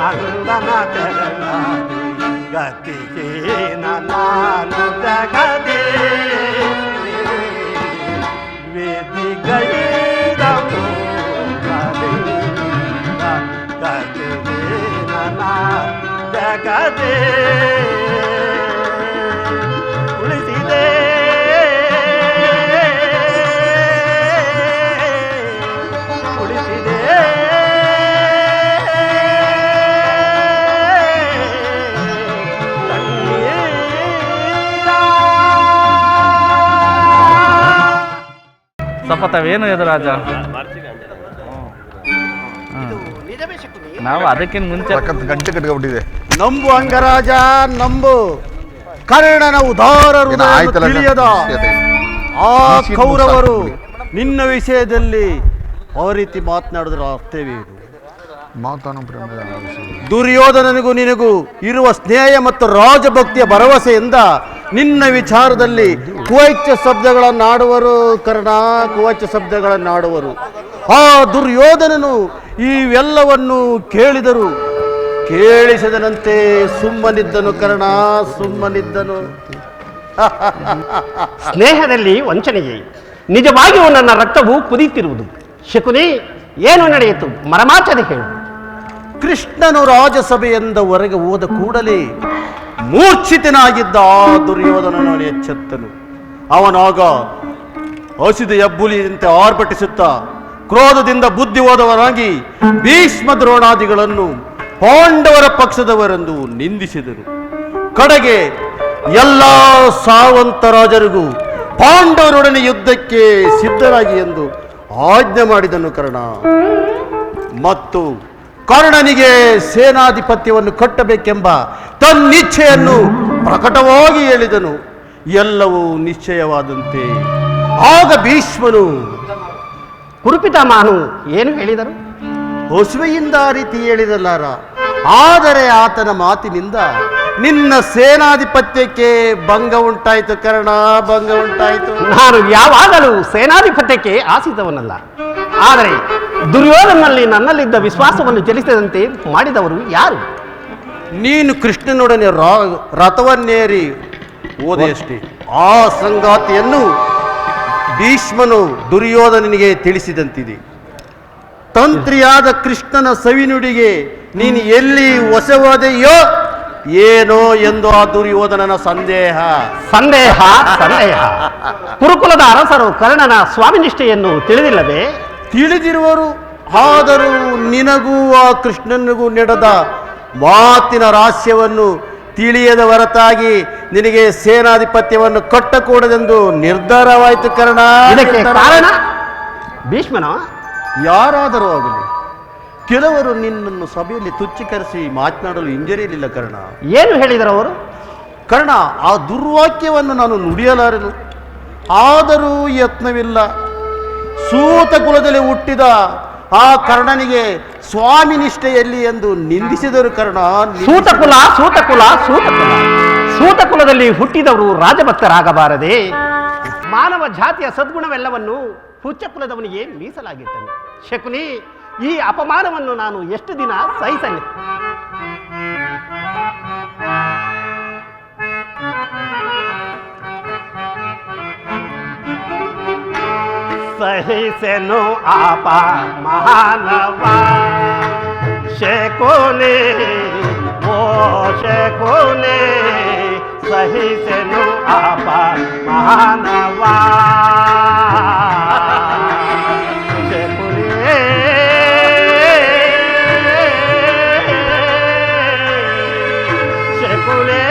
ಅಂಗನ ತೆರನಾರೆ ಗತಿಗೆ ನಾನು ಜಗದೇ ವೇದಿಗೈದ ಗತಿಗೆ ನಾನು ಜಗದೇ ಉಳಿಸಿದೆ ಉಳಿಸಿದೆ ಸಪಥವೇನು ಎದುರಾಜ? ನಾವು ಅದಕ್ಕಿಂತ ಮುಂಚೆ ಗಂಟೆ ಕಟ್ಕೊಂಡ್ಬಿಟ್ಟಿದೆ. ನಂಬು ಅಂಗರಾಜ ನಂಬು. ಕರ್ಣನ ಉದಾರ ಹೃದಯ ತಿಳಿಯದ ಆ ಕೌರವರು ನಿನ್ನ ವಿಷಯದಲ್ಲಿ ಆ ರೀತಿ ಮಾತನಾಡಿದ್ರ ಅರ್ಥವೇನು? ದುರ್ಯೋಧನನಿಗೂ ನಿನಗೂ ಇರುವ ಸ್ನೇಹ ಮತ್ತು ರಾಜಭಕ್ತಿಯ ಭರವಸೆಯಿಂದ ನಿನ್ನ ವಿಚಾರದಲ್ಲಿ ಕುವೈಚ್ಯ ಶಬ್ದಗಳನ್ನಾಡುವರು ಕರ್ಣ, ಕುವೈಚ್ಯ ಶಬ್ದಗಳನ್ನಾಡುವರು. ಆ ದುರ್ಯೋಧನನು ಇವೆಲ್ಲವನ್ನು ಕೇಳಿದರು, ಕೇಳಿಸಿದನಂತೆ ಸುಮ್ಮನಿದ್ದನು ಕರ್ಣ, ಸುಮ್ಮನಿದ್ದನು. ಸ್ನೇಹದಲ್ಲಿ ವಂಚನೆಯೇ, ನಿಜವಾಗಿಯೂ ನನ್ನ ರಕ್ತವು ಕುದಿಯುತ್ತಿರುವುದು. ಶಕುನಿ, ಏನು ನಡೆಯಿತು? ಮರಮಾಚದೆ ಹೇಳು. ಕೃಷ್ಣನು ರಾಜಸಭೆಯಿಂದ ಹೊರಗೆ ಹೋದ ಕೂಡಲೇ ಮೂರ್ಛಿತನಾಗಿದ್ದ ಆ ದುರ್ಯೋಧನನು ಎಚ್ಚೆತ್ತನು. ಅವನಾಗ ಹಸಿದ ಹೆಬ್ಬುಲಿಯಂತೆ ಆರ್ಭಟಿಸುತ್ತಾ ಕ್ರೋಧದಿಂದ ಬುದ್ಧಿ ಹೋದವನಾಗಿ ಭೀಷ್ಮ ದ್ರೋಣಾದಿಗಳನ್ನು ಪಾಂಡವರ ಪಕ್ಷದವರೆಂದು ನಿಂದಿಸಿದರು. ಕಡೆಗೆ ಎಲ್ಲ ಸಾವಂತ ರಾಜರಿಗೂ ಪಾಂಡವರೊಡನೆ ಯುದ್ಧಕ್ಕೆ ಸಿದ್ಧರಾಗಿ ಎಂದು ಆಜ್ಞೆ ಮಾಡಿದನು ಕರ್ಣ. ಮತ್ತು ಕರ್ಣನಿಗೆ ಸೇನಾಧಿಪತ್ಯವನ್ನು ಕಟ್ಟಬೇಕೆಂಬ ತನ್ನಿಚ್ಛೆಯನ್ನು ಪ್ರಕಟವಾಗಿ ಹೇಳಿದನು. ಎಲ್ಲವೂ ನಿಶ್ಚಯವಾದಂತೆ ಆಗ ಭೀಷ್ಮನು ಕುರುಪಿತಾಮಹನು ಏನು ಹೇಳಿದರು? ಹೊಸುವೆಯಿಂದ ಆ ರೀತಿ ಹೇಳಿದಲಾರ, ಆದರೆ ಆತನ ಮಾತಿನಿಂದ ನಿನ್ನ ಸೇನಾಧಿಪತ್ಯಕ್ಕೆ ಭಂಗ ಉಂಟಾಯಿತು ಕರ್ಣ, ಭಂಗ ಉಂಟಾಯಿತು. ನಾನು ಯಾವಾಗಲೂ ಸೇನಾಧಿಪತ್ಯಕ್ಕೆ ಆಸಿದವನಲ್ಲ. ಆದರೆ ದುರ್ಯೋಧನಲ್ಲಿ ನನ್ನಲ್ಲಿದ್ದ ವಿಶ್ವಾಸವನ್ನು ಚಲಿಸದಂತೆ ಮಾಡಿದವರು ಯಾರು? ನೀನು ಕೃಷ್ಣನೊಡನೆ ರಥವನ್ನೇರಿ ಹೋದೆಯಷ್ಟೇ. ಆ ಸಂಗಾತಿಯನ್ನು ಭೀಷ್ಮನು ದುರ್ಯೋಧನನಿಗೆ ತಿಳಿಸಿದಂತಿದೆ. ತಂತ್ರಿಯಾದ ಕೃಷ್ಣನ ಸವಿನುಡಿಗೆ ನೀನು ಎಲ್ಲಿ ಹೊಸವಾದೆಯೋ ಏನೋ ಎಂದು ಆ ದುರ್ಯೋಧನನ ಸಂದೇಹ. ಸಂದೇಹ ಸಂದೇಹ. ಕುರುಕುಲದ ಅರಸರು ಕರ್ಣನ ಸ್ವಾಮಿನಿಷ್ಠೆಯನ್ನು ತಿಳಿದಿಲ್ಲವೇ? ತಿಳಿದಿರುವರು. ಆದರೂ ನಿನಗೂ ಆ ಕೃಷ್ಣನಿಗೂ ನಡೆದ ಮಾತಿನ ರಹಸ್ಯವನ್ನು ತಿಳಿಯದ ಹೊರತಾಗಿ ನಿನಗೆ ಸೇನಾಧಿಪತ್ಯವನ್ನು ಕಟ್ಟಕೂಡದೆಂದು ನಿರ್ಧಾರವಾಯಿತು ಕರ್ಣ. ಇದಕ್ಕೆ ಕಾರಣ ಭೀಷ್ಮನ? ಯಾರಾದರೂ ಆಗಲಿ, ಕೆಲವರು ನಿನ್ನನ್ನು ಸಭೆಯಲ್ಲಿ ತುಚ್ಛೀಕರಿಸಿ ಮಾತನಾಡಲು ಹಿಂಜರಿಯಲಿಲ್ಲ ಕರ್ಣ. ಏನು ಹೇಳಿದರು ಅವರು? ಕರ್ಣ, ಆ ದುರ್ವಾಕ್ಯವನ್ನು ನಾನು ನುಡಿಯಲಾರೆನು, ಆದರೂ ಯತ್ನವಿಲ್ಲ. ಸೂತ ಕುಲದಲ್ಲಿ ಹುಟ್ಟಿದ ಆ ಕರ್ಣನಿಗೆ ಸ್ವಾಮಿ ನಿಷ್ಠೆಯಲ್ಲಿ ಎಂದು ನಿಂದಿಸಿದರು ಕರ್ಣ. ಸೂತಕುಲ ಸೂತಕುಲ ಸೂತಕುಲ ಸೂತಕುಲದಲ್ಲಿ ಹುಟ್ಟಿದವರು ರಾಜಭಕ್ತರಾಗಬಾರದೆ? ಮಾನವ ಜಾತಿಯ ಸದ್ಗುಣವೆಲ್ಲವನ್ನು ಹುಚ್ಚ ಕುಲದವನಿಗೆ ಮೀಸಲಾಗಿಟ್ಟನು. ಶಕುನಿ, ಈ ಅಪಮಾನವನ್ನು ನಾನು ಎಷ್ಟು ದಿನ ಸಹಿಸಲಿ? ಸಹಿಸೆನು ಅಪಮಾನವ ಶಕುನಿ, ಓ ಶಕುನಿ, ಸಹಿಸೆನು ಅಪಮಾನವ ಶಕುನಿ. ಶಕುನಿ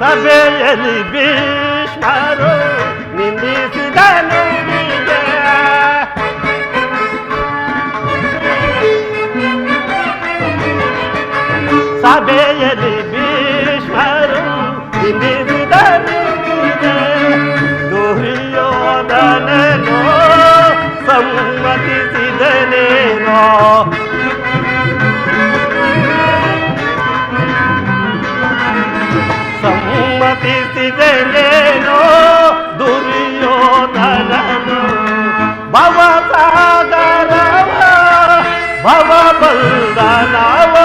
ಸಭೆಯಲ್ಲಿ ಭೀಷ್ಮರು ನಿಂದಿಸಿದನು. ಸಭೆಯಲ್ಲಿ ಭೀಷ್ಮರು ನಿಂದಿಸಿದನು. ದುರ್ಯೋಧನನೋ ಸಮ್ಮತಿಸಿದನೇನೋ. ಸಮ್ಮತಿಸಿದನೇನೋ ದುರ್ಯೋಧನನು. ಭವಸಾಗರವ ಭವಬಂಧನವ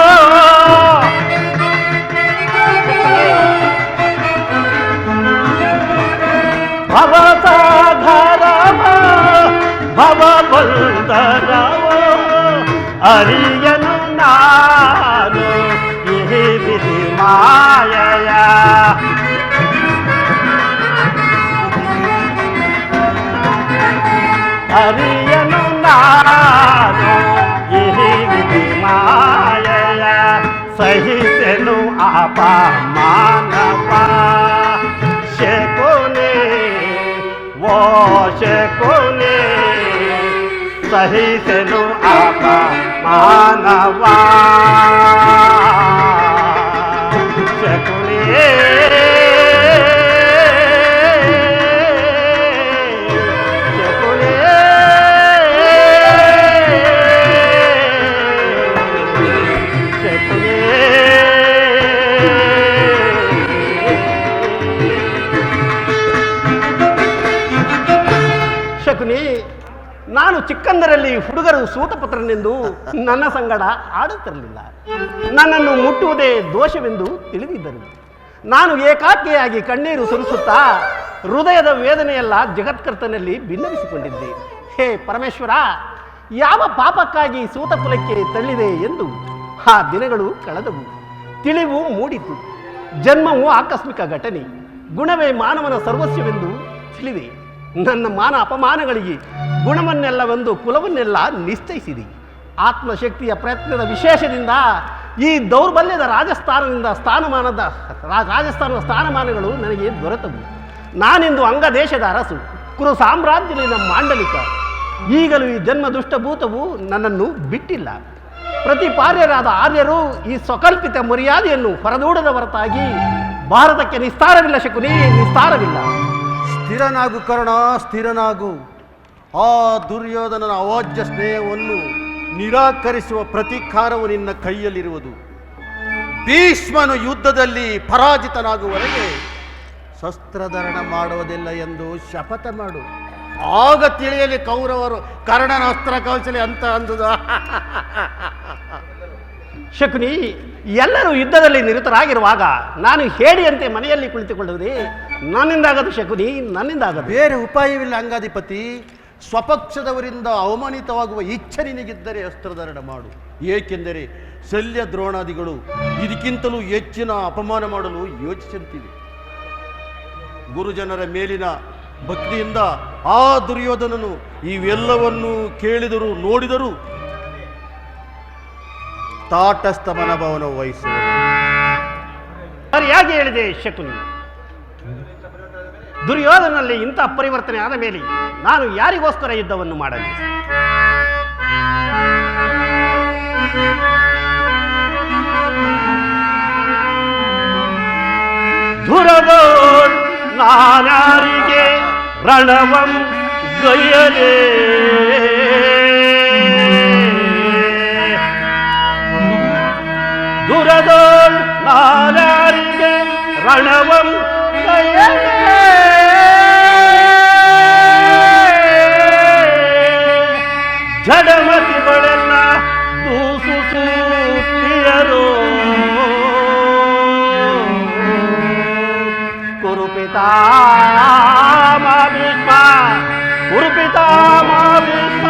ಭವಸಾಗರವ ಭವಬಂಧನವ ಅರಿಯನು ನಾನು ಈ ವಿಧಿ ಮಾಯಯ. ಅರಿಯನು ನಾನು ಈ ವಿಧಿ ಮಾಯಯ. ಸಹಿಸೆನು ಅಪಮಾನವ ಶಕುನಿ, ಓ ಶಕುನಿ, ಸಹಿಸೆನು ಅಪಮಾನವ ಶಕುನಿ. ಶಕುನಿ, ನಾನು ಚಿಕ್ಕಂದರಲ್ಲಿ ಹುಡುಗರು ಸೂತಪುತ್ರನೆಂದು ನನ್ನ ಸಂಗಡ ಆಡುತ್ತಿರಲಿಲ್ಲ. ನನ್ನನ್ನು ಮುಟ್ಟುವುದೇ ದೋಷವೆಂದು ತಿಳಿದಿದ್ದರು. ನಾನು ಏಕಾಕಿಯಾಗಿ ಕಣ್ಣೀರು ಸುರಿಸುತ್ತಾ ಹೃದಯದ ವೇದನೆಯೆಲ್ಲ ಜಗತ್ಕರ್ತನಲ್ಲಿ ಭಿನ್ನವಿಸಿಕೊಂಡಿದ್ದೆ. ಹೇ ಪರಮೇಶ್ವರ, ಯಾವ ಪಾಪಕ್ಕಾಗಿ ಸೂತಕುಲಕ್ಕೆ ತಳ್ಳಿದೆ ಎಂದು ಆ ದಿನಗಳು ಕಳೆದವು. ತಿಳಿವು ಮೂಡಿತು. ಜನ್ಮವು ಆಕಸ್ಮಿಕ ಘಟನೆ. ಗುಣವೇ ಮಾನವನ ಸರ್ವಸ್ವವೆಂದು ತಿಳಿದೆ. ನನ್ನ ಮಾನ ಅಪಮಾನಗಳಿಗೆ ಗುಣವನ್ನೆಲ್ಲವೆಂದು ಕುಲವನ್ನೆಲ್ಲ ನಿಶ್ಚಯಿಸಿದೆ. ಆತ್ಮಶಕ್ತಿಯ ಪ್ರಯತ್ನದ ವಿಶೇಷದಿಂದ ಈ ದೌರ್ಬಲ್ಯದ ರಾಜಸ್ಥಾನದ ಸ್ಥಾನಮಾನಗಳು ನನಗೆ ದೊರೆತವು. ನಾನಿಂದು ಅಂಗದೇಶದ ಅರಸು, ಕುರು ಸಾಮ್ರಾಜ್ಯದ ಮಾಂಡಲಿಕ. ಈಗಲೂ ಈ ಜನ್ಮ ದುಷ್ಟಭೂತವು ನನ್ನನ್ನು ಬಿಟ್ಟಿಲ್ಲ. ಪ್ರತಿಪಾರ್ಯರಾದ ಆರ್ಯರು ಈ ಸ್ವಕಲ್ಪಿತ ಮರ್ಯಾದೆಯನ್ನು ಹೊರದೂಡದ ಹೊರತಾಗಿ ಭಾರತಕ್ಕೆ ನಿಸ್ತಾರವಿಲ್ಲ ಶಕುನಿ, ನಿಸ್ತಾರವಿಲ್ಲ. ಸ್ಥಿರನಾಗು ಕರ್ಣ, ಸ್ಥಿರನಾಗು. ಆ ದುರ್ಯೋಧನನ ಅವಾಜ್ಯ ಸ್ನೇಹವನ್ನು ನಿರಾಕರಿಸುವ ಪ್ರತೀಕಾರವು ನಿನ್ನ ಕೈಯಲ್ಲಿರುವುದು. ಭೀಷ್ಮನು ಯುದ್ಧದಲ್ಲಿ ಪರಾಜಿತನಾಗುವವರೆಗೆ ಶಸ್ತ್ರಧರಣ ಮಾಡುವುದಿಲ್ಲ ಎಂದು ಶಪಥ ಮಾಡು. ಆಗ ತಿಳಿಯಲಿ ಕೌರವರು ಕರ್ಣನ ಅಸ್ತ್ರ ಕೌಶಲ್ಯ ಅಂತ ಅಂದುದ. ಶಕುನಿ, ಎಲ್ಲರೂ ಯುದ್ಧದಲ್ಲಿ ನಿರತರಾಗಿರುವಾಗ ನಾನು ಹೇಳಿಯಂತೆ ಮನೆಯಲ್ಲಿ ಕುಳಿತುಕೊಳ್ಳುವುದೇ ನನ್ನಿಂದಾಗದು ಶಕುನಿ, ನನ್ನಿಂದಾಗದು. ಬೇರೆ ಉಪಾಯವಿಲ್ಲ ಅಂಗಾಧಿಪತಿ. ಸ್ವಪಕ್ಷದವರಿಂದ ಅವಮಾನಿತವಾಗುವ ಇಚ್ಛೆ ನಿನಗಿದ್ದರೆ ಅಸ್ತ್ರಧಾರಣ ಮಾಡು. ಏಕೆಂದರೆ ಶಲ್ಯ ದ್ರೋಣಾದಿಗಳು ಇದಕ್ಕಿಂತಲೂ ಹೆಚ್ಚಿನ ಅಪಮಾನ ಮಾಡಲು ಯೋಚಿಸುತ್ತಿವೆ. ಗುರುಜನರ ಮೇಲಿನ ಭಕ್ತಿಯಿಂದ ಆ ದುರ್ಯೋಧನನು ಇವೆಲ್ಲವನ್ನು ಕೇಳಿದರೂ ನೋಡಿದರೂ ತಾಟಸ್ಥ ಮನೋಭಾವನ ವಹಿಸುವ. ಸರಿಯಾಗಿ ಹೇಳಿದೆ ಶಕುನಿ. ದುರ್ಯೋಧನಲ್ಲಿ ಇಂಥ ಪರಿವರ್ತನೆ ಆದ ಮೇಲೆ ನಾನು ಯಾರಿಗೋಸ್ಕರ ಯುದ್ಧವನ್ನು ಮಾಡಲಿ? ದುರದೋಳ್ ನಾನಾರಿಗೆ ರಣವಂ ಗೈಯಲೇ, ದುರದೋಳ್ ನಾನಾರಿಗೆ ರಣವಂ ಗೈಯಲೇ, ಜಡಮತಿಗಳೆಲ್ಲ ದೂಸುತ್ತಿಯರೋ, ಕುರುಪಿತಾಮ ಭೀಷ್ಮ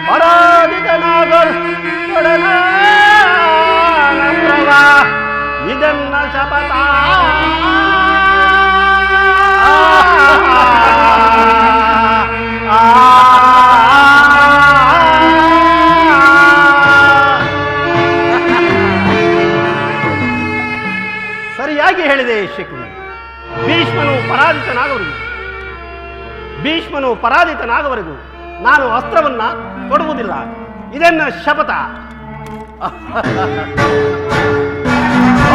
ಪರಾಜಿತನಾಗಲ್ ಪಡನಪ್ರವ ಇದನ್ನ ಶಪಥ. ಸರಿಯಾಗಿ ಹೇಳಿದೆ ಶಕುನಿ. ಭೀಷ್ಮನು ಪರಾಜಿತನಾಗುವವರೆಗೂ ನಾನು ಅಸ್ತ್ರವನ್ನ ಕೊಡುವುದಿಲ್ಲ. ಇದನ್ನ ಶಪಥ.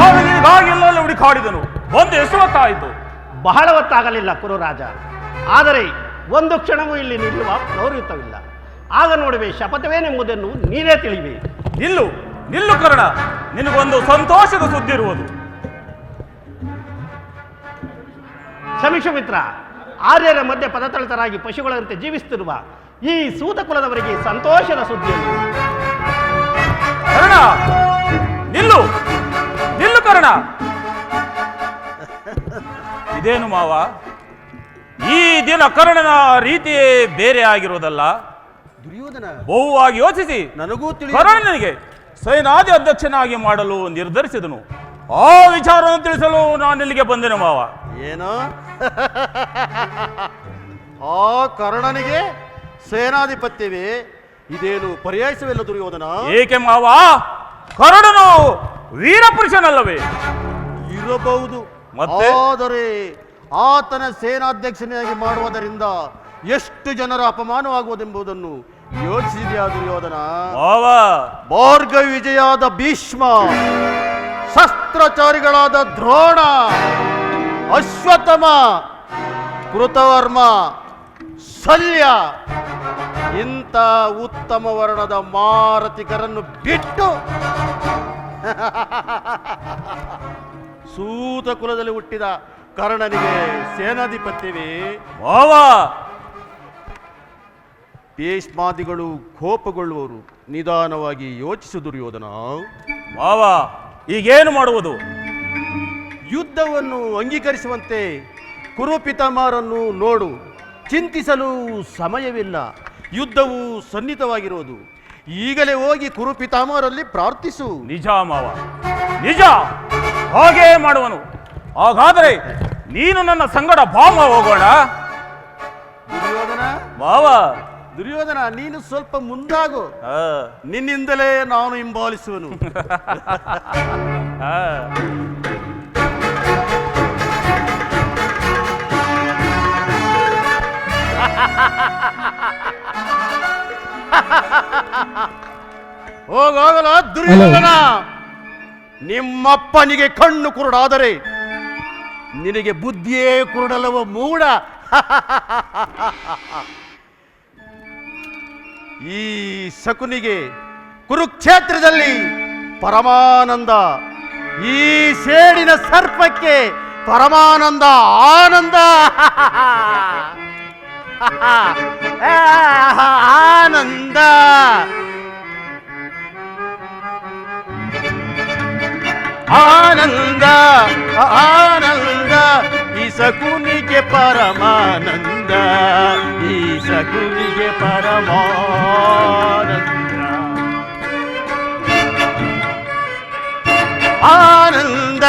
ಅವನಿಗಾಗೆಲ್ಲ ಹುಡುಕಾಡಿದನು, ಒಂದು ಎಷ್ಟು ಹೊತ್ತಾಯಿತು? ಬಹಳ ಹೊತ್ತಾಗಲಿಲ್ಲ ಕುರುರಾಜ. ಆದರೆ ಒಂದು ಕ್ಷಣವೂ ಇಲ್ಲಿ ನಿಲ್ಲುವ ಪ್ರವೃತ್ತವಿಲ್ಲ. ಆಗ ನೋಡುವೆ ಶಪಥವೇನೆಂಬುದನ್ನು ನೀನೇ ತಿಳಿವೆ. ನಿಲ್ಲು ನಿಲ್ಲು ಕರ್ಣ, ನಿನಗೊಂದು ಸಂತೋಷದ ಸುದ್ದಿ ಇರುವುದು. ಕ್ಷಮಿಸು ಮಿತ್ರ. ಆರ್ಯರ ಮಧ್ಯೆ ಪದತಳಿತರಾಗಿ ಪಶುಗಳಂತೆ ಜೀವಿಸುತ್ತಿರುವ ಈ ಸೂತ ಕುಲದವರಿಗೆ ಸಂತೋಷದ ಸುದ್ದಿಯನ್ನು. ಕರ್ಣ ನಿಲ್ಲು ನಿಲ್ಲು ಕರ್ಣ. ಇದೇನು ಮಾವ, ಈ ದಿನ ಕರ್ಣನ ರೀತಿಯೇ ಬೇರೆ ಆಗಿರುವುದಲ್ಲ. ದುರ್ಯೋಧನ ಬಹುವಾಗಿ ಯೋಚಿಸಿ ನನಗೂ ಕರ್ಣನಿಗೆ ಸೇನಾಧಿ ಅಧ್ಯಕ್ಷನಾಗಿ ಮಾಡಲು ನಿರ್ಧರಿಸಿದನು. ಆ ವಿಚಾರವನ್ನು ತಿಳಿಸಲು ನಾನು ಇಲ್ಲಿಗೆ ಬಂದೆನು ಮಾವ. ಏನು? ಆ ಕರ್ಣನಿಗೆ ಸೇನಾಧಿಪತ್ಯವೇ? ಇದೇನು ಪರ್ಯಾಯಿಸವಿಲ್ಲ ದುರ್ಯೋಧನ. ಏಕೆ ಮಾವ, ಕರ್ಣನು ವೀರಪುರುಷನಲ್ಲವೇ? ಇರಬಹುದು, ಮತ್ತೆ? ಆದರೆ ಆತನ ಸೇನಾಧ್ಯಕ್ಷನಾಗಿ ಮಾಡುವುದರಿಂದ ಎಷ್ಟು ಜನರ ಅಪಮಾನವಾಗುವುದೆಂಬುದನ್ನು ಯೋಚಿಸಿದೆಯಾ ದುರ್ಯೋಧನ? ಮಾವ, ಮಾರ್ಗ ವಿಜಯಾದ ಭೀಷ್ಮ, ಶಸ್ತ್ರಚಾರಿಗಳಾದ ದ್ರೋಣ, ಅಶ್ವತ್ಥಾಮ, ಕೃತವರ್ಮ, ಶಲ್ಯ ಇಂಥ ಉತ್ತಮ ವರ್ಣದ ಮಾರತಿಕರನ್ನು ಬಿಟ್ಟು ಸೂತ ಕುಲದಲ್ಲಿ ಹುಟ್ಟಿದ ಕರ್ಣನಿಗೆ ಸೇನಾಧಿಪತ್ಯವೇ? ಮಾವ, ಭೀಷ್ಮಾದಿಗಳು ಕೋಪಗೊಳ್ಳುವರು. ನಿಧಾನವಾಗಿ ಯೋಚಿಸು ದುರ್ಯೋಧನ. ಮಾವ, ಈಗೇನು ಮಾಡುವುದು? ಯುದ್ಧವನ್ನು ಅಂಗೀಕರಿಸುವಂತೆ ಕುರುಪಿತಾಮರನ್ನು ನೋಡು. ಚಿಂತಿಸಲು ಸಮಯವಿಲ್ಲ. ಯುದ್ಧವು ಸನ್ನಿಹಿತವಾಗಿರುವುದು. ಈಗಲೇ ಹೋಗಿ ಕುರುಪಿತಾಮರಲ್ಲಿ ಪ್ರಾರ್ಥಿಸು. ನಿಜ ಮಾವ, ನಿಜ, ಹಾಗೇ ಮಾಡುವನು. ಹಾಗಾದರೆ ನೀನು ನನ್ನ ಸಂಗಡ ಭಾವ ಹೋಗೋಣ. ದುರ್ಯೋಧನ, ಭಾವ ದುರ್ಯೋಧನ, ನೀನು ಸ್ವಲ್ಪ ಮುಂದಾಗು. ನಿನ್ನಿಂದಲೇ ನಾನು ಹಿಂಬಾಲಿಸುವನು. ಹೋಗಲ ದುರ್ಯೋಧನ, ನಿಮ್ಮಪ್ಪನಿಗೆ ಕಣ್ಣು ಕುರುಡಾದರೆ ನಿನಗೆ ಬುದ್ಧಿಯೇ ಕುರುಡಲವ ಮೂಡ. ಈ ಶಕುನಿಗೆ ಕುರುಕ್ಷೇತ್ರದಲ್ಲಿ ಪರಮಾನಂದ, ಈ ಸೇಡಿನ ಸರ್ಪಕ್ಕೆ ಪರಮಾನಂದ, ಆನಂದ, ಆನಂದ. ಆನಂದ ಆನಂದ, ಈ ಶಕುನಿಗೆ ಪರಮಾನಂದ, ಈ ಶಕುನಿಗೆ ಪರಮಾನಂದ. ಆನಂದ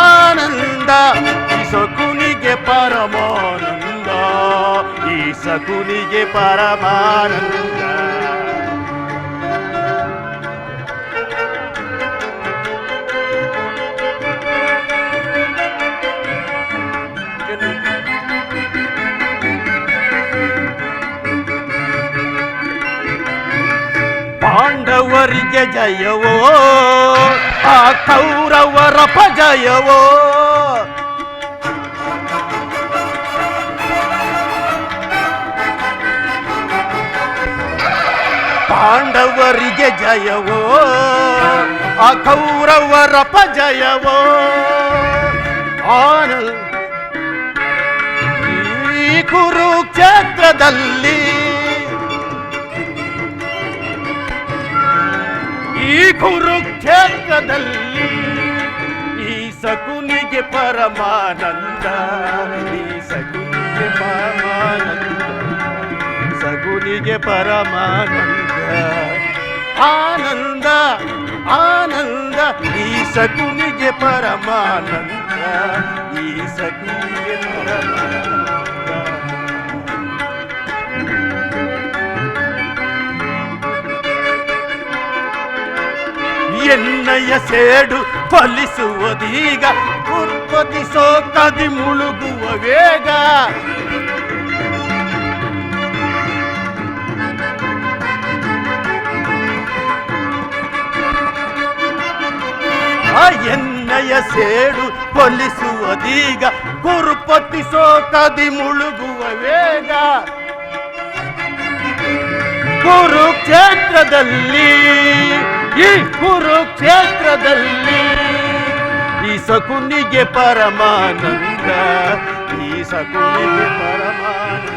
ಆನಂದ, ಈ ಶಕುನಿಗೆ ಪರಮಾನಂದ, ಈ ಶಕುನಿಗೆ ಪರಮಾನಂದ. ಪಾಂಡವರಿಗೆ ಜಯವೋ, ಆ ಕೌರವರ ಪಜಯವೋ. ಪಾಂಡವರಿಗೆ ಜಯವೋ, ಆ ಕೌರವರ ಪಜಯವೋ. ಈ ಕುರುಕ್ಷೇತ್ರದಲ್ಲಿ, ಈ ಕುರುಕ್ಷೇತ್ರದಲ್ಲಿ ಈ ಶಕುನಿಗೆ ಪರಮಾನಂದ, ಈ ಶಕುನಿಗೆ ಪರಮಾನಂದ, ಶಕುನಿಗೆ ಪರಮಾನಂದ. ಆನಂದ ಆನಂದ, ಈ ಶಕುನಿಗೆ ಪರಮಾನಂದ, ಈ ಶಕುನಿಗೆ ಪರಮಾನಂದ. ಎನ್ನಯ ಸೇಡು ಫಲಿಸುವುದೀಗ, ಉತ್ಪತ್ತಿಸೋ ಕದಿ ಮುಳುಗುವ ವೇಗ. ಎನ್ನಯ ಸೇಡು ಫಲಿಸುವುದೀಗ, ಕುರುಪತಿಸೋ ಕದಿ ಮುಳುಗುವ ವೇಗ. ಕುರುಕ್ಷೇತ್ರದಲ್ಲಿ, ಈ ಕುರುಕ್ಷೇತ್ರದಲ್ಲಿ ಈ ಶಕುನಿಗೆ ಪರಮಾನಂದ, ಈ ಶಕುನಿಗೆ ಪರಮಾನಂದ.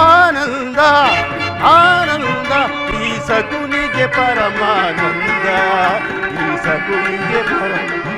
ಆನಂದ ಆನಂದ, ಈ ಶಕುನಿಗೆ ಪರಮಾನಂದ, ಈ ಶಕುನಿಗೆ ಪರಮಾನಂದ.